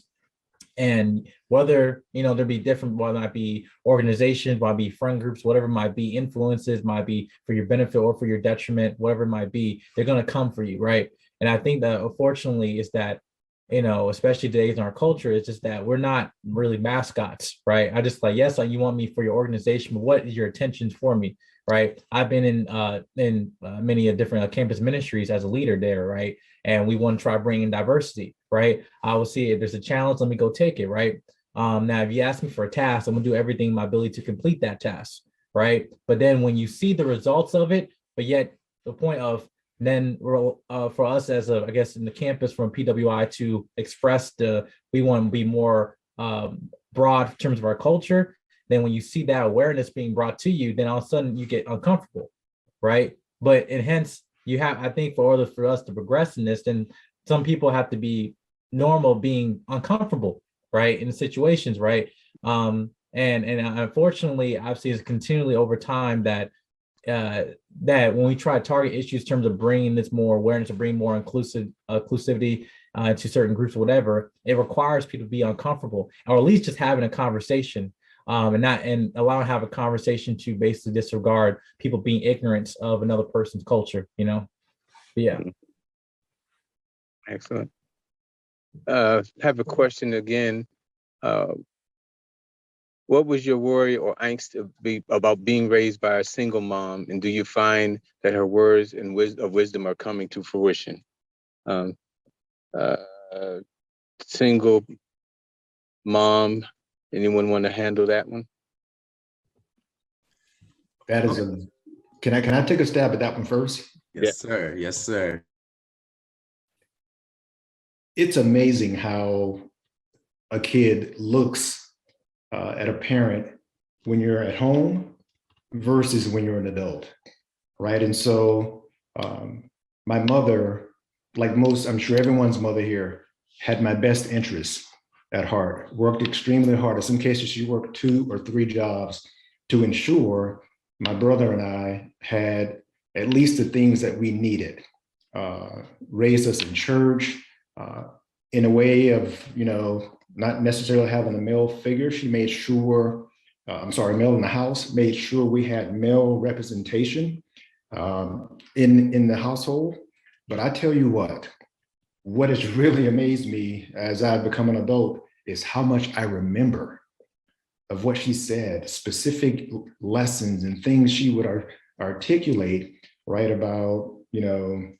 And whether, there'll be different, whether it might be organizations, might be friend groups, whatever it might be, influences, might be for your benefit or for your detriment, whatever it might be, they're going to come for you, right? And I think that unfortunately is that, especially today's in our culture, it's just that we're not really mascots, right? I just like, yes, you want me for your organization, but what is your intentions for me, right? I've been in many different campus ministries as a leader there, right? And we want to try bringing diversity, right? I will see if there's a challenge, let me go take it, right? Now, if you ask me for a task, I'm gonna do everything in my ability to complete that task, right? But then when you see the results of it, but yet the point of then for us as I guess in the campus from PWI to express we want to be more broad in terms of our culture. Then when you see that awareness being brought to you, then all of a sudden you get uncomfortable, right? But and hence I think for us to progress in this, then some people have to be normal being uncomfortable, right, in situations, right? And unfortunately, I've seen continually over time that when we try to target issues in terms of bringing this more awareness, or bring more inclusivity to certain groups or whatever, it requires people to be uncomfortable, or at least just having a conversation, and allowing to have a conversation to basically disregard people being ignorant of another person's culture, But yeah. Excellent. Have a question again. What was your worry or angst about being raised by a single mom, and do you find that her words and of wisdom are coming to fruition? um, uh, single mom. Anyone want to handle that one? That is can I take a stab at that one first? Yes, Yeah. sir. Yes, sir. It's amazing how a kid looks at a parent when you're at home versus when you're an adult, right? And so my mother, like most, I'm sure everyone's mother here, had my best interests at heart, worked extremely hard. In some cases, she worked 2 or 3 jobs to ensure my brother and I had at least the things that we needed. Raised us in church, in a way of, not necessarily having a male figure. She made sure, male in the house, made sure we had male representation in the household. But I tell you what has really amazed me as I've become an adult is how much I remember of what she said, specific lessons and things she would articulate, right, about,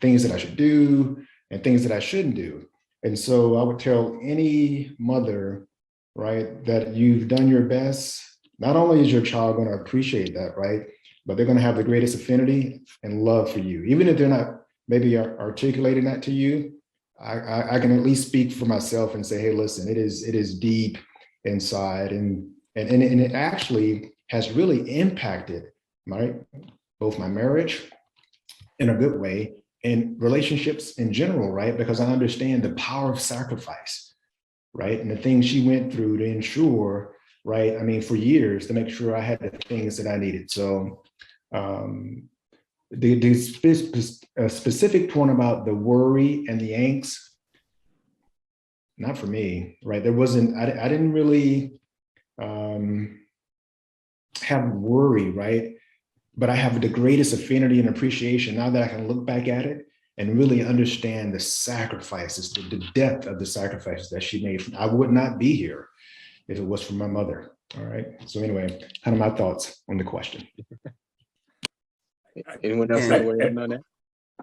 things that I should do and things that I shouldn't do. And so I would tell any mother, right, that you've done your best. Not only is your child going to appreciate that, right, but they're going to have the greatest affinity and love for you. Even if they're not maybe articulating that to you, I can at least speak for myself and say, hey, listen, it is deep inside. And it actually has really impacted both my marriage in a good way and relationships in general, right? Because I understand the power of sacrifice, right? And the things she went through to ensure, right? I mean, for years to make sure I had the things that I needed. So the specific point about the worry and the angst, not for me, right? There wasn't, I didn't really have worry, right? But I have the greatest affinity and appreciation now that I can look back at it and really understand the sacrifices, the depth of the sacrifices that she made. I would not be here if it was for my mother. All right. So anyway, kind of my thoughts on the question. Anyone else have a way on that?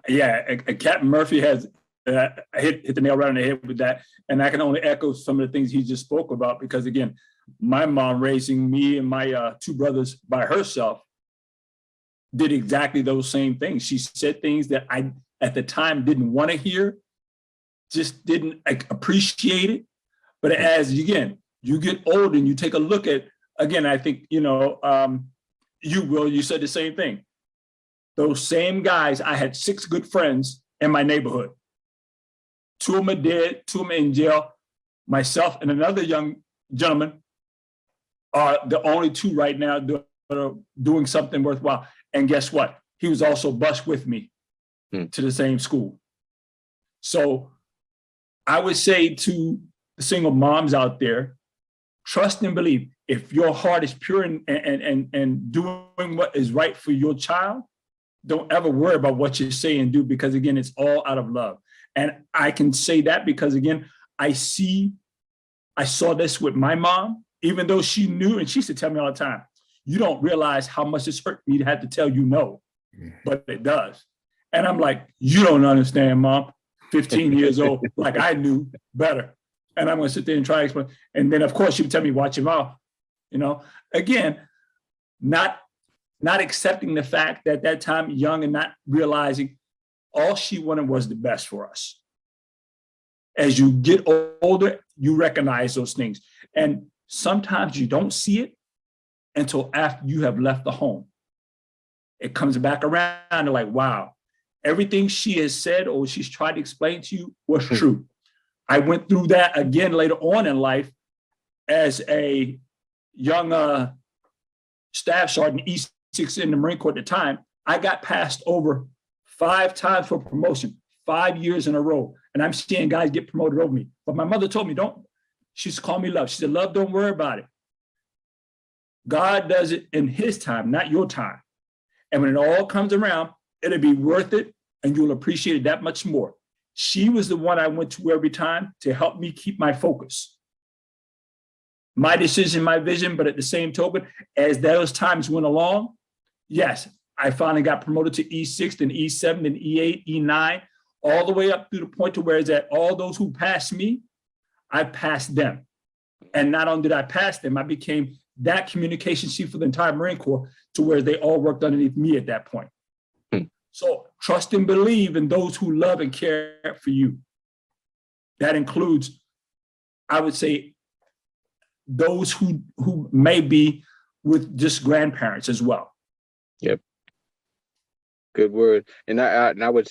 Yeah, Captain Murphy has hit the nail right on the head with that. And I can only echo some of the things he just spoke about, because again, my mom raising me and my 2 brothers by herself did exactly those same things. She said things that I, at the time, didn't want to hear, just didn't appreciate it. But as, again, you get older and you take a look at, again, I think, you said the same thing. Those same guys, I had 6 good friends in my neighborhood. 2 of them are dead, 2 of them in jail. Myself and another young gentleman are the only 2 right now doing something worthwhile. And guess what? He was also bused with me to the same school. So I would say to the single moms out there, trust and believe. If your heart is pure and doing what is right for your child, don't ever worry about what you say and do, because again, it's all out of love. And I can say that because again, I saw this with my mom, even though she knew, and she used to tell me all the time, you don't realize how much it's hurt me to have to tell you no, but it does. And I'm like, you don't understand, Mom, 15 years old, like I knew better. And I'm gonna sit there and try to explain. And then of course she would tell me, watch your mouth, again, not accepting the fact that that time young and not realizing all she wanted was the best for us. As you get older, you recognize those things. And sometimes you don't see it until after you have left the home. It comes back around and like, wow, everything she has said or she's tried to explain to you was true. I went through that again later on in life as a young staff sergeant, E6 in the Marine Corps at the time. I got passed over 5 times for promotion, 5 years in a row. And I'm seeing guys get promoted over me. But my mother told me, she used to call me love. She said, love, don't worry about it. God does it in his time, not your time. And when it all comes around, it'll be worth it and you'll appreciate it that much more. She was the one I went to every time to help me keep my focus. My decision, my vision, but at the same token, as those times went along, yes, I finally got promoted to E6, then E7, then E8, E9. all the way up through the point to where it's at all those who passed me, I passed them. And not only did I pass them, I became that communication chief for the entire Marine Corps, to where they all worked underneath me at that point. So trust and believe in those who love and care for you. That includes, I would say, those who may be with just grandparents as well. Yep. Good word. And I would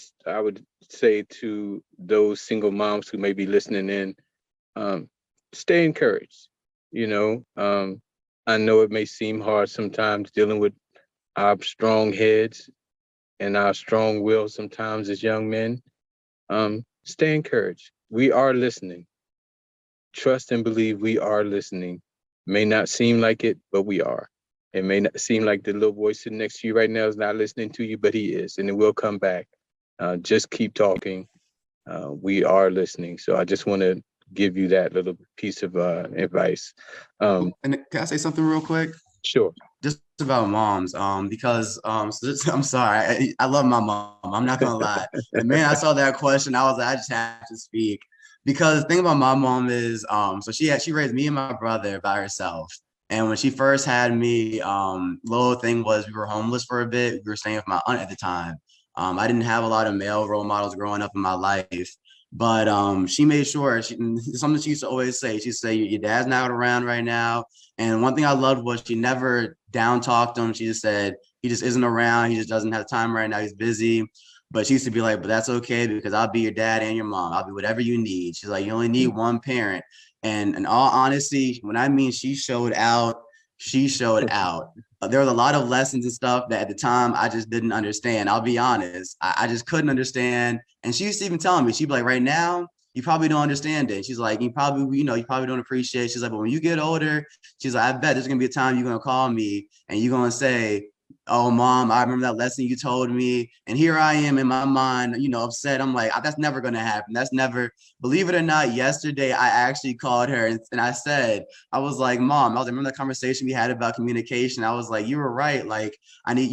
say to those single moms who may be listening in, stay encouraged. You know, I know it may seem hard sometimes dealing with our strong heads and our strong will sometimes as young men. Stay encouraged. We are listening. Trust and believe we are listening. May not seem like it, but we are. It may not seem like the little boy sitting next to you right now is not listening to you, but he is, and it will come back. Just keep talking. We are listening. So I just want to give you that little piece of advice. And can I say something real quick? Sure. Just about moms, because I'm sorry, I love my mom. I'm not gonna lie. And man, I saw that question. I was like, I just have to speak, because the thing about my mom is, so she raised me and my brother by herself. And when she first had me, little thing was, we were homeless for a bit. We were staying with my aunt at the time. I didn't have a lot of male role models growing up in my life, but she made sure, something she used to always say, she'd say, your dad's not around right now. And one thing I loved was she never down talked him. She just said, he just isn't around. He just doesn't have time right now. He's busy. But she used to be like, but that's okay, because I'll be your dad and your mom. I'll be whatever you need. She's like, you only need one parent. And in all honesty, when I mean she showed out, she showed out. There was a lot of lessons and stuff that at the time I just didn't understand. I'll be honest. I just couldn't understand. And she used to even tell me, she'd be like, right now, you probably don't understand it. She's like, you probably don't appreciate it. She's like, but when you get older, she's like, I bet there's gonna be a time you're gonna call me and you're gonna say, oh, mom, I remember that lesson you told me. And here I am in my mind, upset. I'm like, that's never going to happen. That's never, believe it or not, yesterday, I actually called her and I said, I was like, mom, remember that conversation we had about communication. I was like, you were right. Like, I need,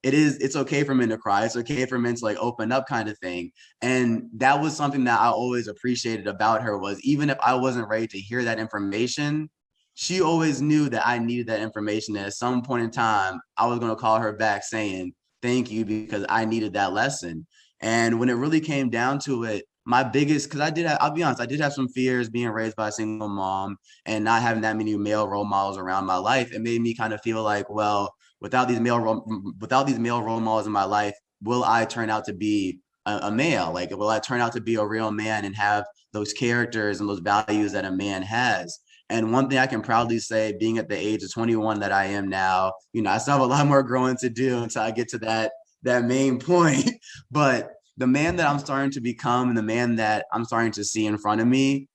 it's okay for men to cry. It's okay for men to like open up, kind of thing. And that was something that I always appreciated about her, was even if I wasn't ready to hear that information, she always knew that I needed that information. And at some point in time, I was going to call her back saying, thank you, because I needed that lesson. And when it really came down to it, my biggest, because I'll be honest, I did have some fears being raised by a single mom and not having that many male role models around my life. It made me kind of feel like, well, without these male role models in my life, will I turn out to be a male? Like, will I turn out to be a real man and have those characters and those values that a man has? And one thing I can proudly say, being at the age of 21 that I am now, I still have a lot more growing to do until I get to that main point. But the man that I'm starting to become and the man that I'm starting to see in front of me,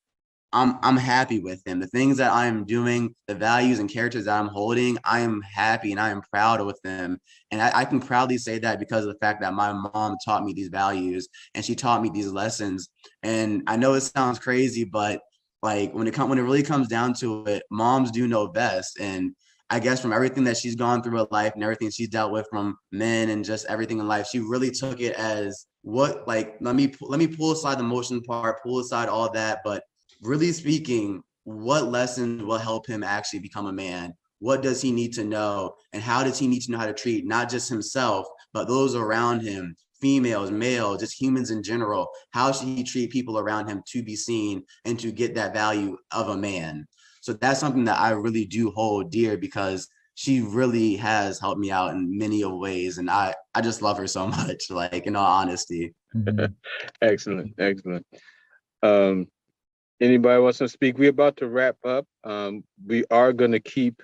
I'm happy with him. The things that I am doing, the values and characters that I'm holding, I am happy and I am proud with them. And I can proudly say that because of the fact that my mom taught me these values and she taught me these lessons. And I know it sounds crazy, but like when it really comes down to it, moms do know best. And I guess from everything that she's gone through in life and everything she's dealt with from men and just everything in life, she really took it as what, like, let me pull aside the emotion part, pull aside all that. But really speaking, what lesson will help him actually become a man? What does he need to know? And how does he need to know how to treat not just himself, but those around him? Females, males, just humans in general. How should he treat people around him to be seen and to get that value of a man? So that's something that I really do hold dear, because she really has helped me out in many ways. And I just love her so much, like, in all honesty. Excellent. Anybody wants to speak? We're about to wrap up. We are going to keep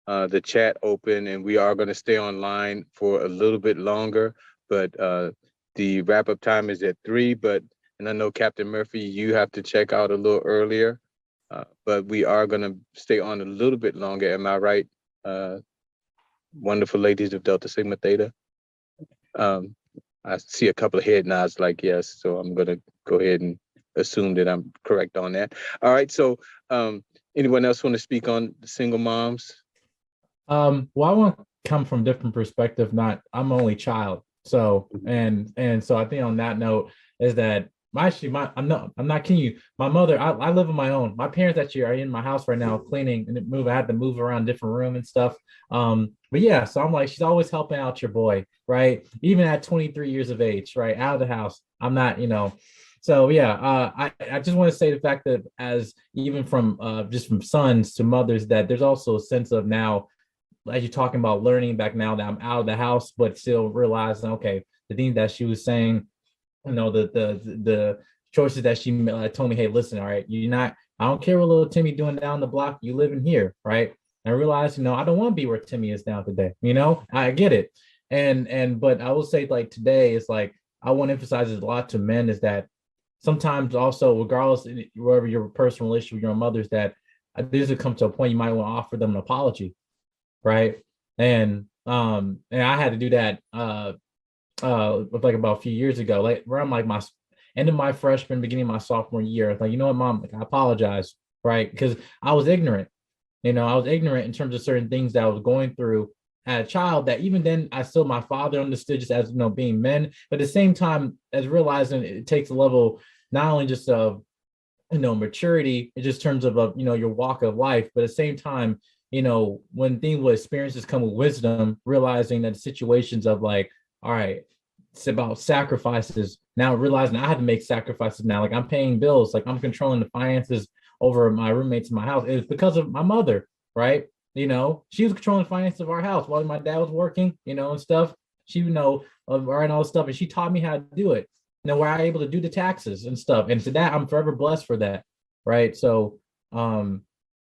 the chat open and we are going to stay online for a little bit longer. But the wrap-up time is at 3, and I know Captain Murphy, you have to check out a little earlier, but we are gonna stay on a little bit longer. Am I right? Wonderful ladies of Delta Sigma Theta. I see a couple of head nods like yes, so I'm gonna go ahead and assume that I'm correct on that. All right, so anyone else want to speak on the single moms? Well, I want to come from a different perspective. I'm only child. So and so I think on that note is that I'm not kidding you. My mother, I live on my own. My parents actually are in my house right now cleaning and I had to move around different room and stuff. But yeah, so I'm like, she's always helping out your boy, right? Even at 23 years of age, right? Out of the house. I'm not, so yeah, I just want to say the fact that as even from just from sons to mothers, that there's also a sense of now, as you're talking about learning back now that I'm out of the house, but still realizing, okay, the thing that she was saying, the choices that she told me, hey, listen, all right, I don't care what little Timmy doing down the block, you live in here, right? And I realized, I don't want to be where Timmy is now today. I get it. But I will say, like, today it's like, I want to emphasize this a lot to men is that sometimes also, regardless, wherever your personal relationship with your mother is, that there's to come to a point you might want to offer them an apology, right? And I had to do that like about a few years ago, like around like my end of my freshman, beginning of my sophomore year. Like, you know what, Mom, like, I apologize, right? Because I was ignorant. I was ignorant in terms of certain things that I was going through as a child, that even then my father understood just as, being men, but at the same time as realizing it takes a level, not only just of, maturity, in just terms of, your walk of life, but at the same time, when things with experiences come with wisdom, realizing that situations of like, all right, it's about sacrifices. Now realizing I had to make sacrifices now, like I'm paying bills, like I'm controlling the finances over my roommates in my house. It was because of my mother, right? She was controlling the finances of our house while my dad was working, and stuff. She would know and all this stuff, and she taught me how to do it. Where I able to do the taxes and stuff, and to that I'm forever blessed for that, right? So, and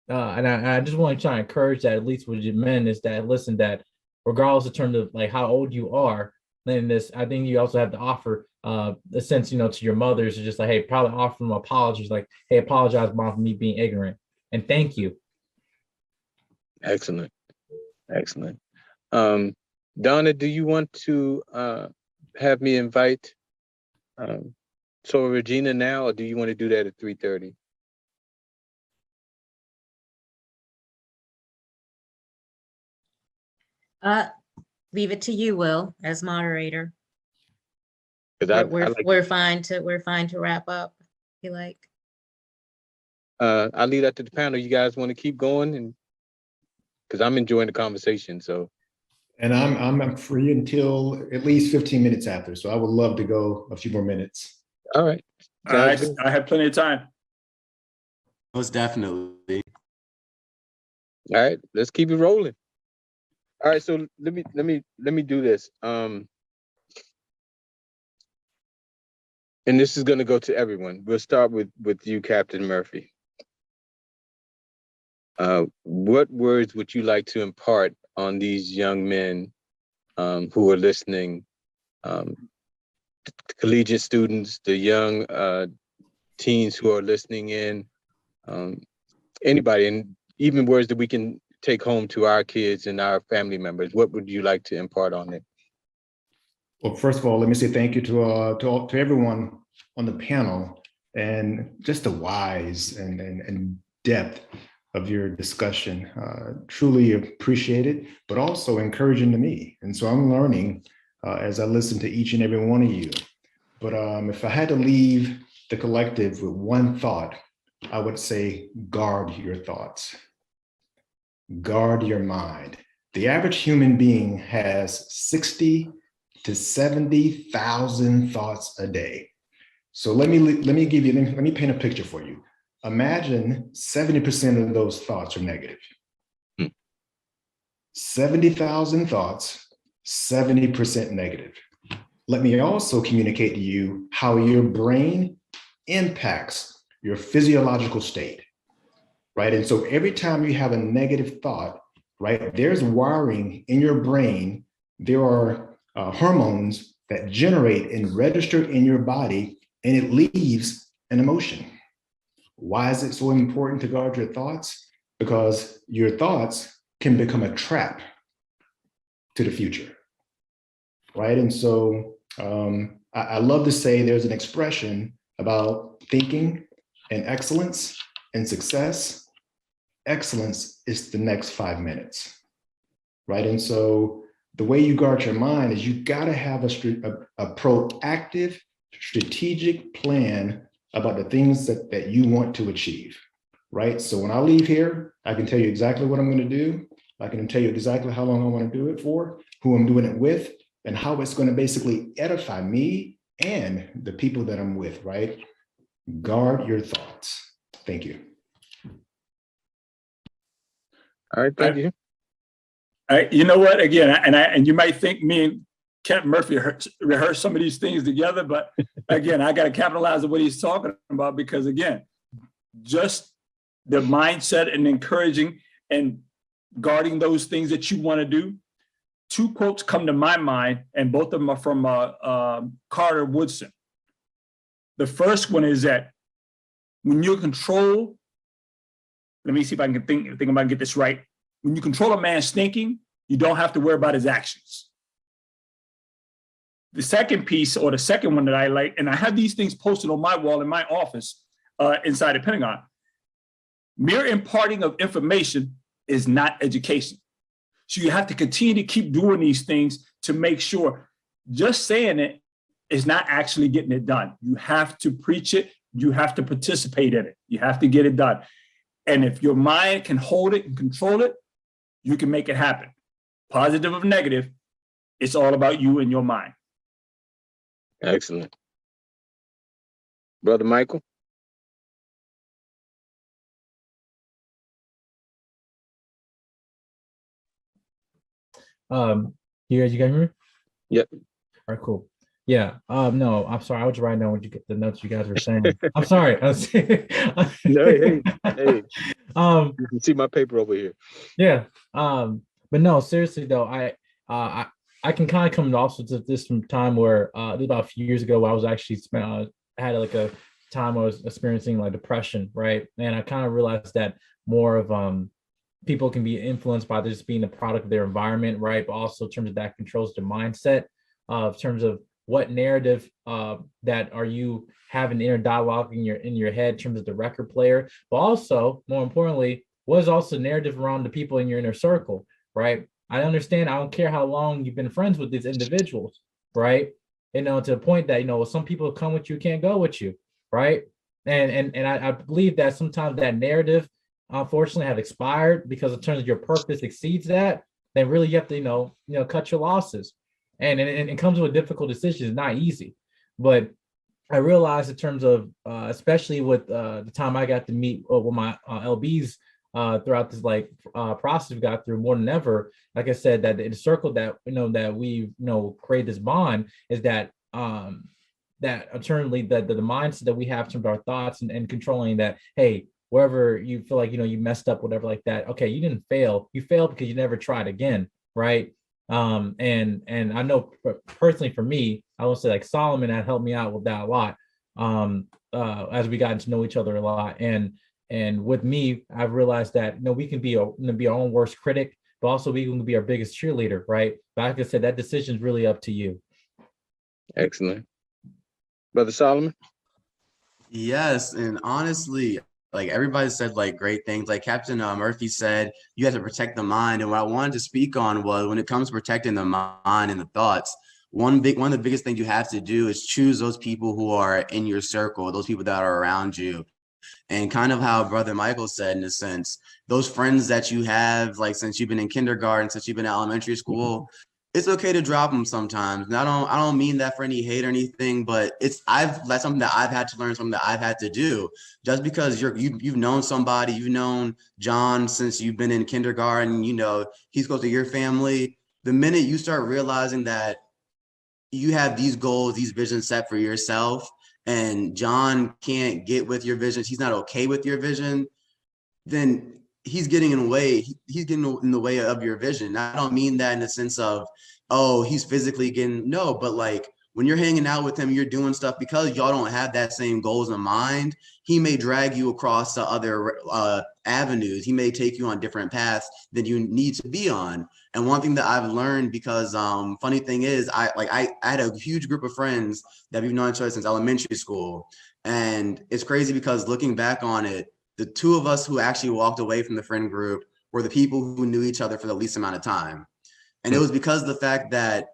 I just want to try to encourage that, at least with your men, is that listen, that regardless in terms of like how old you are, then I think you also have to offer a sense, to your mothers, just like, hey, probably offer them apologies, like, hey, apologize, Mom, for me being ignorant, and thank you. Excellent. Donna, do you want to have me invite Regina now, or do you want to do that at 3:30? Leave it to you, Will, as moderator. Because We're fine to wrap up, if you like. I'll leave that to the panel. You guys want to keep going, and because I'm enjoying the conversation. So, And I'm free until at least 15 minutes after, so I would love to go a few more minutes. all right. I Sounds good. I have plenty of time. Most definitely. All right, let's keep it rolling. All right, so let me do this. And this is going to go to everyone. We'll start with you, Captain Murphy. What words would you like to impart on these young men who are listening, collegiate students, the young teens who are listening in, anybody, and even words that we can take home to our kids and our family members? What would you like to impart on it? Well, first of all, let me say thank you to everyone on the panel, and just the wise and depth of your discussion. Truly appreciate it, but also encouraging to me. And so I'm learning as I listen to each and every one of you. But if I had to leave the collective with one thought, I would say guard your thoughts. Guard your mind. The average human being has 60 to 70,000 thoughts a day. So let me paint a picture for you. Imagine 70% of those thoughts are negative. 70,000 thoughts, 70% negative. Let me also communicate to you how your brain impacts your physiological state, right? And so every time you have a negative thought, right, there's wiring in your brain. There are hormones that generate and register in your body, and it leaves an emotion. Why is it so important to guard your thoughts? Because your thoughts can become a trap to the future, right? And so I love to say there's an expression about thinking and excellence and success. Excellence is the next 5 minutes, right? And so the way you guard your mind is you got to have a proactive, strategic plan about the things that you want to achieve, right? So when I leave here, I can tell you exactly what I'm going to do. I can tell you exactly how long I want to do it for, who I'm doing it with, and how it's going to basically edify me and the people that I'm with, right? Guard your thoughts. Thank you. All right, thank you. You know what? Again, and you might think me and Kent Murphy rehearse some of these things together, but again, I got to capitalize on what he's talking about, because again, just the mindset and encouraging and guarding those things that you want to do. Two quotes come to my mind, and both of them are from Carter Woodson. The first one is that when you control, let me see if I can think if I can get this right. When you control a man's thinking, you don't have to worry about his actions. The second piece, or the second one that I like, and I have these things posted on my wall in my office inside the Pentagon. Mere imparting of information is not education. So you have to continue to keep doing these things to make sure just saying it is not actually getting it done. You have to preach it. You have to participate in it. You have to get it done. And if your mind can hold it and control it, you can make it happen. Positive or negative, it's all about you and your mind. Excellent. Brother Michael? You guys hear me? Yep. All right, cool. Yeah. No, I'm sorry. I was writing down what you get the notes you guys were saying. I'm sorry. No, hey. You can see my paper over here. Yeah. But no, seriously though, I can kind of come also to this from time where about a few years ago, I was actually had like a time I was experiencing like depression, right? And I kind of realized that more of people can be influenced by just being a product of their environment, right? But also in terms of that controls their mindset, in terms of what narrative that are you having inner dialogue in your head in terms of the record player, but also more importantly, what is also narrative around the people in your inner circle, right? I understand. I don't care how long you've been friends with these individuals, right? To the point that, some people come with you, can't go with you, right? And I believe that sometimes that narrative, unfortunately, have expired because in terms of your purpose exceeds that, then really you have to, cut your losses. And it comes with difficult decisions. It's not easy, but I realized in terms of, especially with the time I got to meet with my LBs throughout this process we got through more than ever, like I said, that in the circle that, that we, create this bond is that, that internally that the mindset that we have in terms of our thoughts and controlling that, hey, wherever you feel like, you messed up, whatever like that. Okay. You didn't fail. You failed because you never tried again. Right. And I know personally for me, I will say like Solomon had helped me out with that a lot. As we got to know each other a lot. And with me, I've realized that, we can be our own worst critic, but also we can be our biggest cheerleader. Right. But like I said, that decision is really up to you. Excellent. Brother Solomon? Yes, and honestly, like everybody said like great things. Like Captain Murphy said, you have to protect the mind. And what I wanted to speak on was when it comes to protecting the mind and the thoughts, one of the biggest things you have to do is choose those people who are in your circle, those people that are around you. And kind of how Brother Michael said, in a sense, those friends that you have, like since you've been in kindergarten, since you've been in elementary school, it's okay to drop them sometimes. And I don't mean that for any hate or anything, but that's something that I've had to learn, something that I've had to do. Just because you've known somebody, you've known John since you've been in kindergarten, he's close to your family. The minute you start realizing that you have these goals, these visions set for yourself, and John can't get with your visions, he's not okay with your vision, then he's getting in the way. He's getting in the way of your vision. I don't mean that in the sense of, oh, he's physically no, but like when you're hanging out with him, you're doing stuff because y'all don't have that same goals in mind. He may drag you across to other avenues. He may take you on different paths than you need to be on. And one thing that I've learned, because funny thing is, I had a huge group of friends that we've known each other since elementary school. And it's crazy because looking back on it, the two of us who actually walked away from the friend group were the people who knew each other for the least amount of time. And it was because of the fact that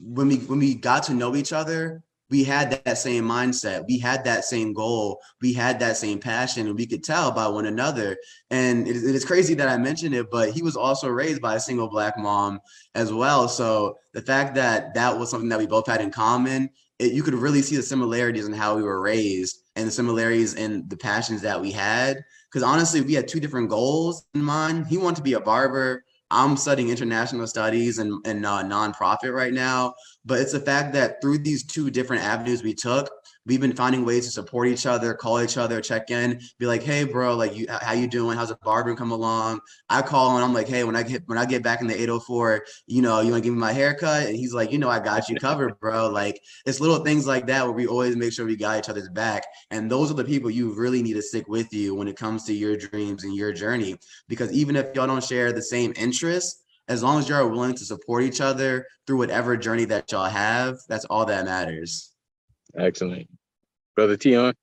when we got to know each other, we had that same mindset. We had that same goal. We had that same passion, and we could tell by one another. And it is crazy that I mentioned it, but he was also raised by a single Black mom as well. So the fact that that was something that we both had in common, you could really see the similarities in how we were raised and the similarities in the passions that we had. Because honestly, we had two different goals in mind. He wanted to be a barber. I'm studying international studies and nonprofit right now. But it's the fact that through these two different avenues we took, we've been finding ways to support each other, call each other, check in, be like, hey, bro, like, how you doing? How's the barbering come along? I call and I'm like, hey, when I get back in the 804, you want to give me my haircut? And he's like, I got you covered, bro. Like, it's little things like that where we always make sure we got each other's back. And those are the people you really need to stick with you when it comes to your dreams and your journey. Because even if y'all don't share the same interests, as long as you're willing to support each other through whatever journey that y'all have, that's all that matters. Excellent. Brother Tion?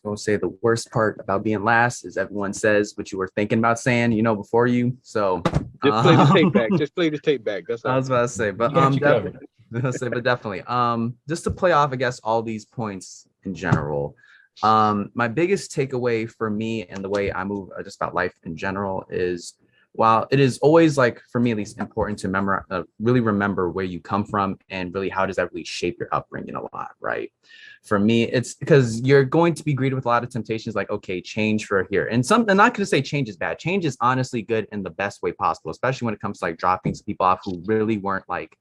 I will say the worst part about being last is everyone says what you were thinking about saying, before you. So Just play the tape back. Just play the tape back. That's all. I was about to say, but Got you covered. definitely. Just to play off, I guess, all these points in general. My biggest takeaway for me and the way I move just about life in general is, while it is always, like, for me at least, important to really remember where you come from and really how does that really shape your upbringing a lot, right? For me, it's because you're going to be greeted with a lot of temptations, like, okay, change for here. And I'm not going to say change is bad. Change is honestly good in the best way possible, especially when it comes to like dropping some people off who really weren't like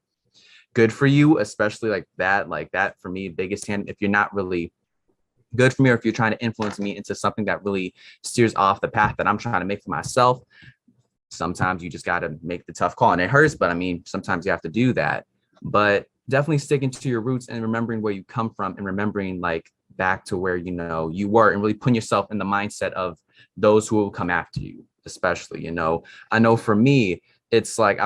good for you, especially like that for me, biggest hand, if you're not really good for me, or if you're trying to influence me into something that really steers off the path that I'm trying to make for myself. Sometimes you just got to make the tough call, and it hurts, but I mean, sometimes you have to do that. But definitely sticking to your roots and remembering where you come from and remembering like back to where, you were, and really putting yourself in the mindset of those who will come after you, especially, I know for me, it's like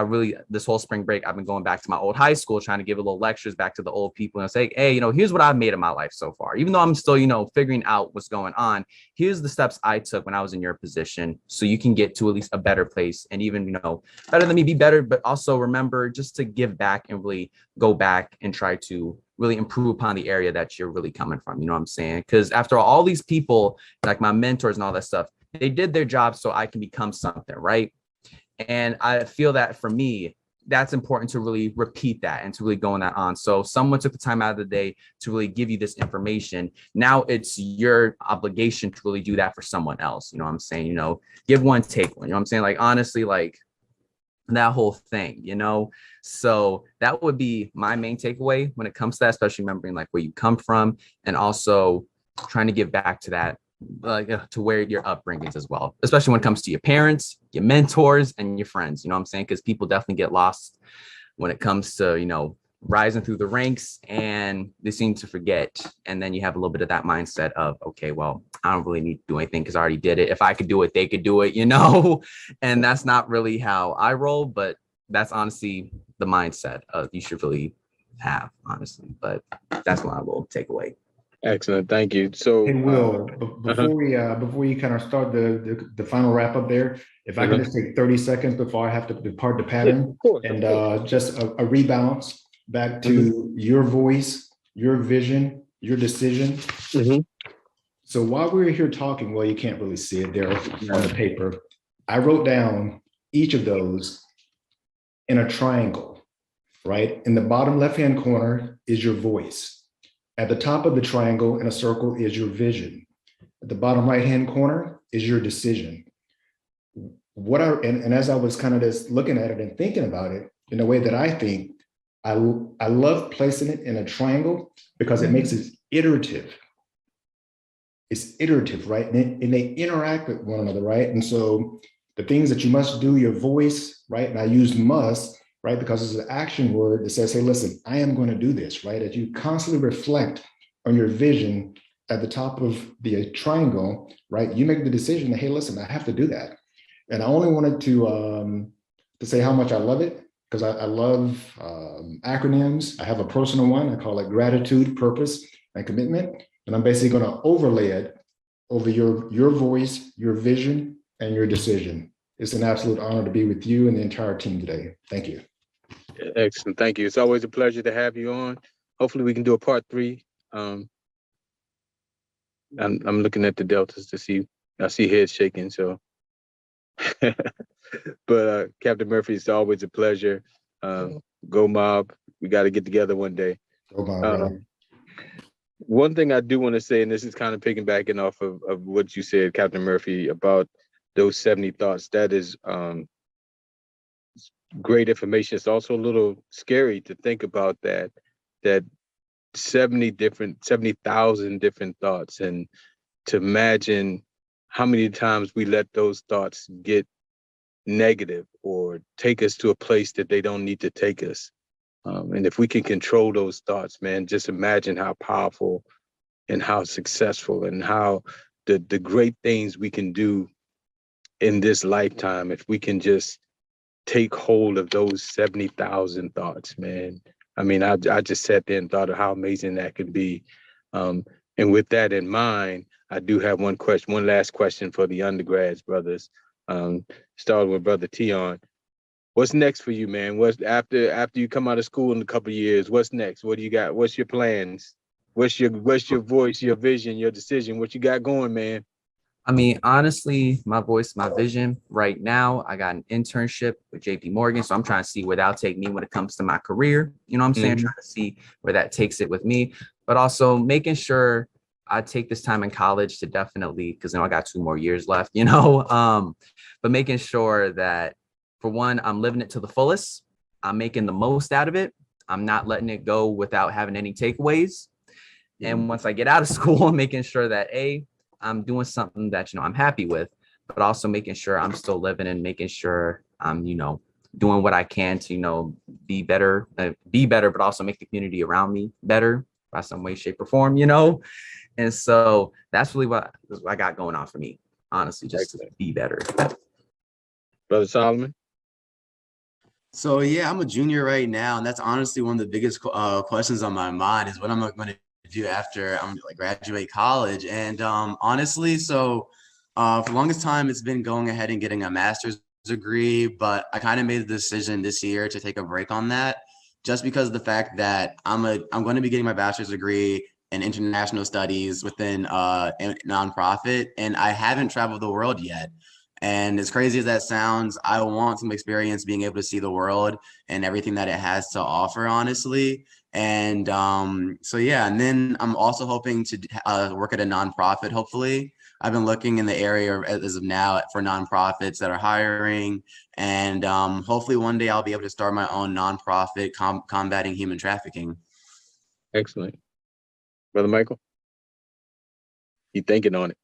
this whole spring break, I've been going back to my old high school, trying to give a little lectures back to the old people and say, hey, here's what I've made of my life so far. Even though I'm still, figuring out what's going on, here's the steps I took when I was in your position, so you can get to at least a better place, and even, better than me, be better, but also remember just to give back and really go back and try to really improve upon the area that you're really coming from. You know what I'm saying? Because after all these people, like my mentors and all that stuff, they did their job so I can become something, right? And I feel that for me, that's important to really repeat that and to really go on that on. So someone took the time out of the day to really give you this information. Now it's your obligation to really do that for someone else. You know what I'm saying? Give one, take one. You know what I'm saying? Like, honestly, like that whole thing, So that would be my main takeaway when it comes to that, especially remembering like where you come from and also trying to give back to that, to where your upbringings as well, especially when it comes to your parents, your mentors, and your friends. You know what I'm saying? Because people definitely get lost when it comes to, rising through the ranks, and they seem to forget. And then you have a little bit of that mindset of, okay, well, I don't really need to do anything because I already did it. If I could do it, they could do it, And that's not really how I roll, but that's honestly the mindset of you should really have, honestly. But that's my little takeaway. Excellent. Thank you. So, Hey, Will, before you kind of start the final wrap up there, if I could just take 30 seconds before I have to depart the pattern, and just a rebalance back to your voice, your vision, your decision. So while we were here talking, well, you can't really see it there on the paper. I wrote down each of those in a triangle, right? In the bottom left-hand corner is your voice. At the top of the triangle in a circle is your vision. At the bottom right-hand corner is your decision. And as I was kind of just looking at it and thinking about it in the way that I think, I love placing it in a triangle because it makes it iterative. It's iterative, right? And they interact with one another, right? And so the things that you must do, your voice, right? And I use must, right? Because it's an action word that says, hey, listen, I am going to do this, right? As you constantly reflect on your vision at the top of the triangle, right? You make the decision that, hey, listen, I have to do that. And I only wanted to say how much I love it, because I love acronyms. I have a personal one. I call it gratitude, purpose, and commitment. And I'm basically going to overlay it over your voice, your vision, and your decision. It's an absolute honor to be with you and the entire team today. Thank you. Excellent. Thank you. It's always a pleasure to have you on. Hopefully we can do a part 3. I'm looking at the deltas to see, I see heads shaking, so. But Captain Murphy, it's always a pleasure. Go Mob. We got to get together one day. Go Mob, brother. One thing I do want to say, and this is kind of piggybacking off of what you said, Captain Murphy, about those 70 thoughts. That is great information. It's also a little scary to think about that 70,000 different thoughts, and to imagine how many times we let those thoughts get negative or take us to a place that they don't need to take us. And if we can control those thoughts, man, just imagine how powerful and how successful and how the great things we can do in this lifetime if we can just take hold of those 70,000 thoughts, man. I mean, I just sat there and thought of how amazing that could be. And with that in mind, I do have one last question for the undergrads, brothers. Starting with Brother Tion. What's next for you, man? What's after you come out of school in a couple of years? What's next? What do you got? What's your plans? What's your voice, your vision, your decision? What you got going, man? I mean, honestly, my voice, my vision right now, I got an internship with JP Morgan. So I'm trying to see where that'll take me when it comes to my career. You know what I'm saying? Trying to see where that takes it with me, but also making sure I take this time in college to definitely, because I got 2 more years left, but making sure that, for one, I'm living it to the fullest. I'm making the most out of it. I'm not letting it go without having any takeaways. And once I get out of school, I'm making sure that I'm doing something that, I'm happy with, but also making sure I'm still living and making sure I'm, doing what I can to, be better, but also make the community around me better by some way, shape, or form, And so that's really what I got going on for me, honestly, just to be better. Brother Solomon? So yeah, I'm a junior right now, and that's honestly one of the biggest questions on my mind is what I'm going to do after I'm graduate college. And honestly, so for the longest time, it's been going ahead and getting a master's degree, but I kind of made the decision this year to take a break on that, just because of the fact that I'm going to be getting my bachelor's degree in international studies within a nonprofit, and I haven't traveled the world yet. And as crazy as that sounds, I want some experience being able to see the world and everything that it has to offer, honestly. And so yeah, and then I'm also hoping to work at a nonprofit, hopefully. I've been looking in the area as of now for nonprofits that are hiring, and hopefully one day I'll be able to start my own nonprofit combating human trafficking. Excellent. Brother Michael? You thinking on it?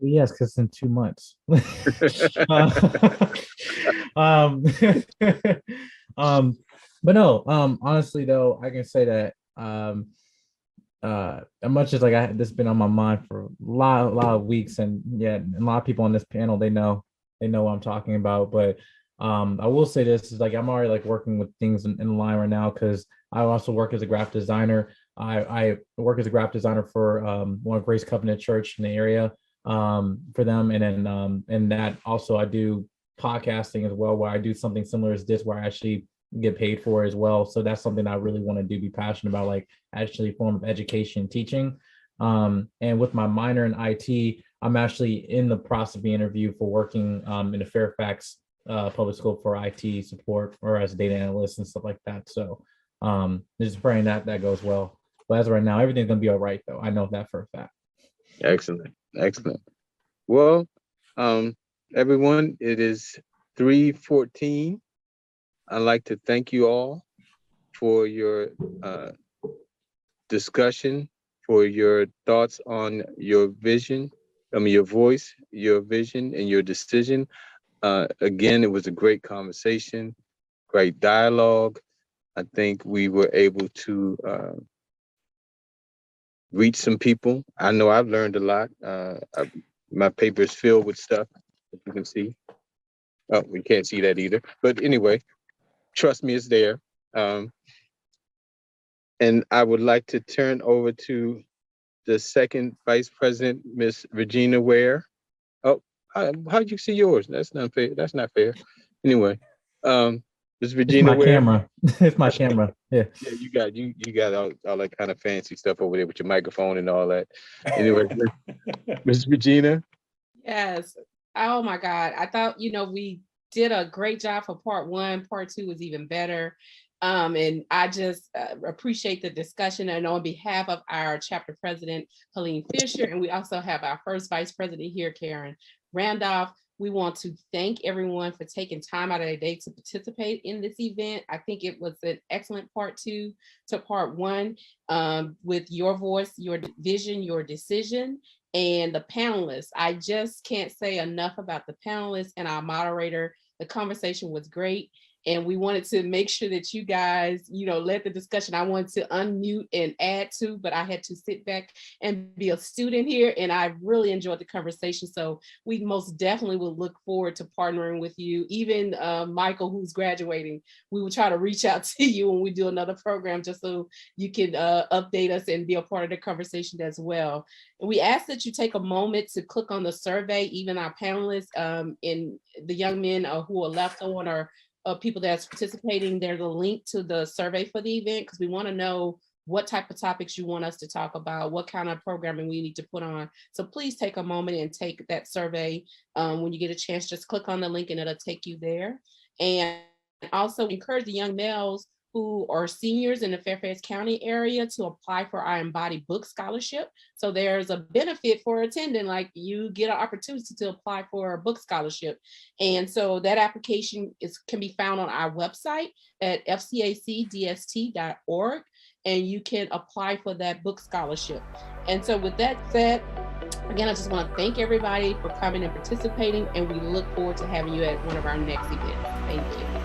Yes, because in 2 months. But no, honestly though, I can say that as much as this been on my mind for a lot of weeks, and yeah, a lot of people on this panel, they know what I'm talking about. But I will say this is I'm already working with things in line right now, because I also work as a graphic designer. I work as a graphic designer for one of Grace Covenant Church in the area for them, and then and that also I do podcasting as well, where I do something similar as this, where I actually get paid for as well. So that's something I really want to do, be passionate about, actually form of education, teaching. And with my minor in IT, I'm actually in the process of being interviewed for working in the Fairfax public school for IT support or as a data analyst and stuff like that. So just praying that goes well. But as of right now, everything's gonna be all right though. I know that for a fact. Excellent. Well, everyone, it is 3:14. I'd like to thank you all for your discussion, for your thoughts on your vision, your voice, your vision, and your decision. Again, it was a great conversation, great dialogue. I think we were able to reach some people. I know I've learned a lot. My paper is filled with stuff, as you can see. Oh, we can't see that either. But anyway, trust me, it's there. And I would like to turn over to the second Vice President, Miss Regina Ware. Oh, how'd you see yours? That's not fair. Anyway, Ms. It's Regina my Ware? camera. It's my camera. Yeah. Yeah, you got all that kind of fancy stuff over there with your microphone and all that. Anyway, Ms. Regina? Yes. Oh my God. I thought, we did a great job for part one. Part two was even better. And I just appreciate the discussion. And on behalf of our chapter president, Helene Fisher, and we also have our first vice president here, Karen Randolph, we want to thank everyone for taking time out of their day to participate in this event. I think it was an excellent part two to part one, with your voice, your vision, your decision, and the panelists. I just can't say enough about the panelists and our moderator. The conversation was great. And we wanted to make sure that you guys, led the discussion. I wanted to unmute and add to, but I had to sit back and be a student here. And I really enjoyed the conversation. So we most definitely will look forward to partnering with you. Even Michael, who's graduating, we will try to reach out to you when we do another program, just so you can update us and be a part of the conversation as well. And we ask that you take a moment to click on the survey, even our panelists and the young men who are left on, or people that's participating. There's a link to the survey for the event, because we want to know what type of topics you want us to talk about, what kind of programming we need to put on. So please take a moment and take that survey. When you get a chance, just click on the link and it'll take you there. And also encourage the young males who are seniors in the Fairfax County area to apply for our Embodied Book Scholarship. So there's a benefit for attending, like you get an opportunity to apply for a book scholarship. And so that application can be found on our website at fcacdst.org, and you can apply for that book scholarship. And so with that said, again, I just want to thank everybody for coming and participating, and we look forward to having you at one of our next events. Thank you.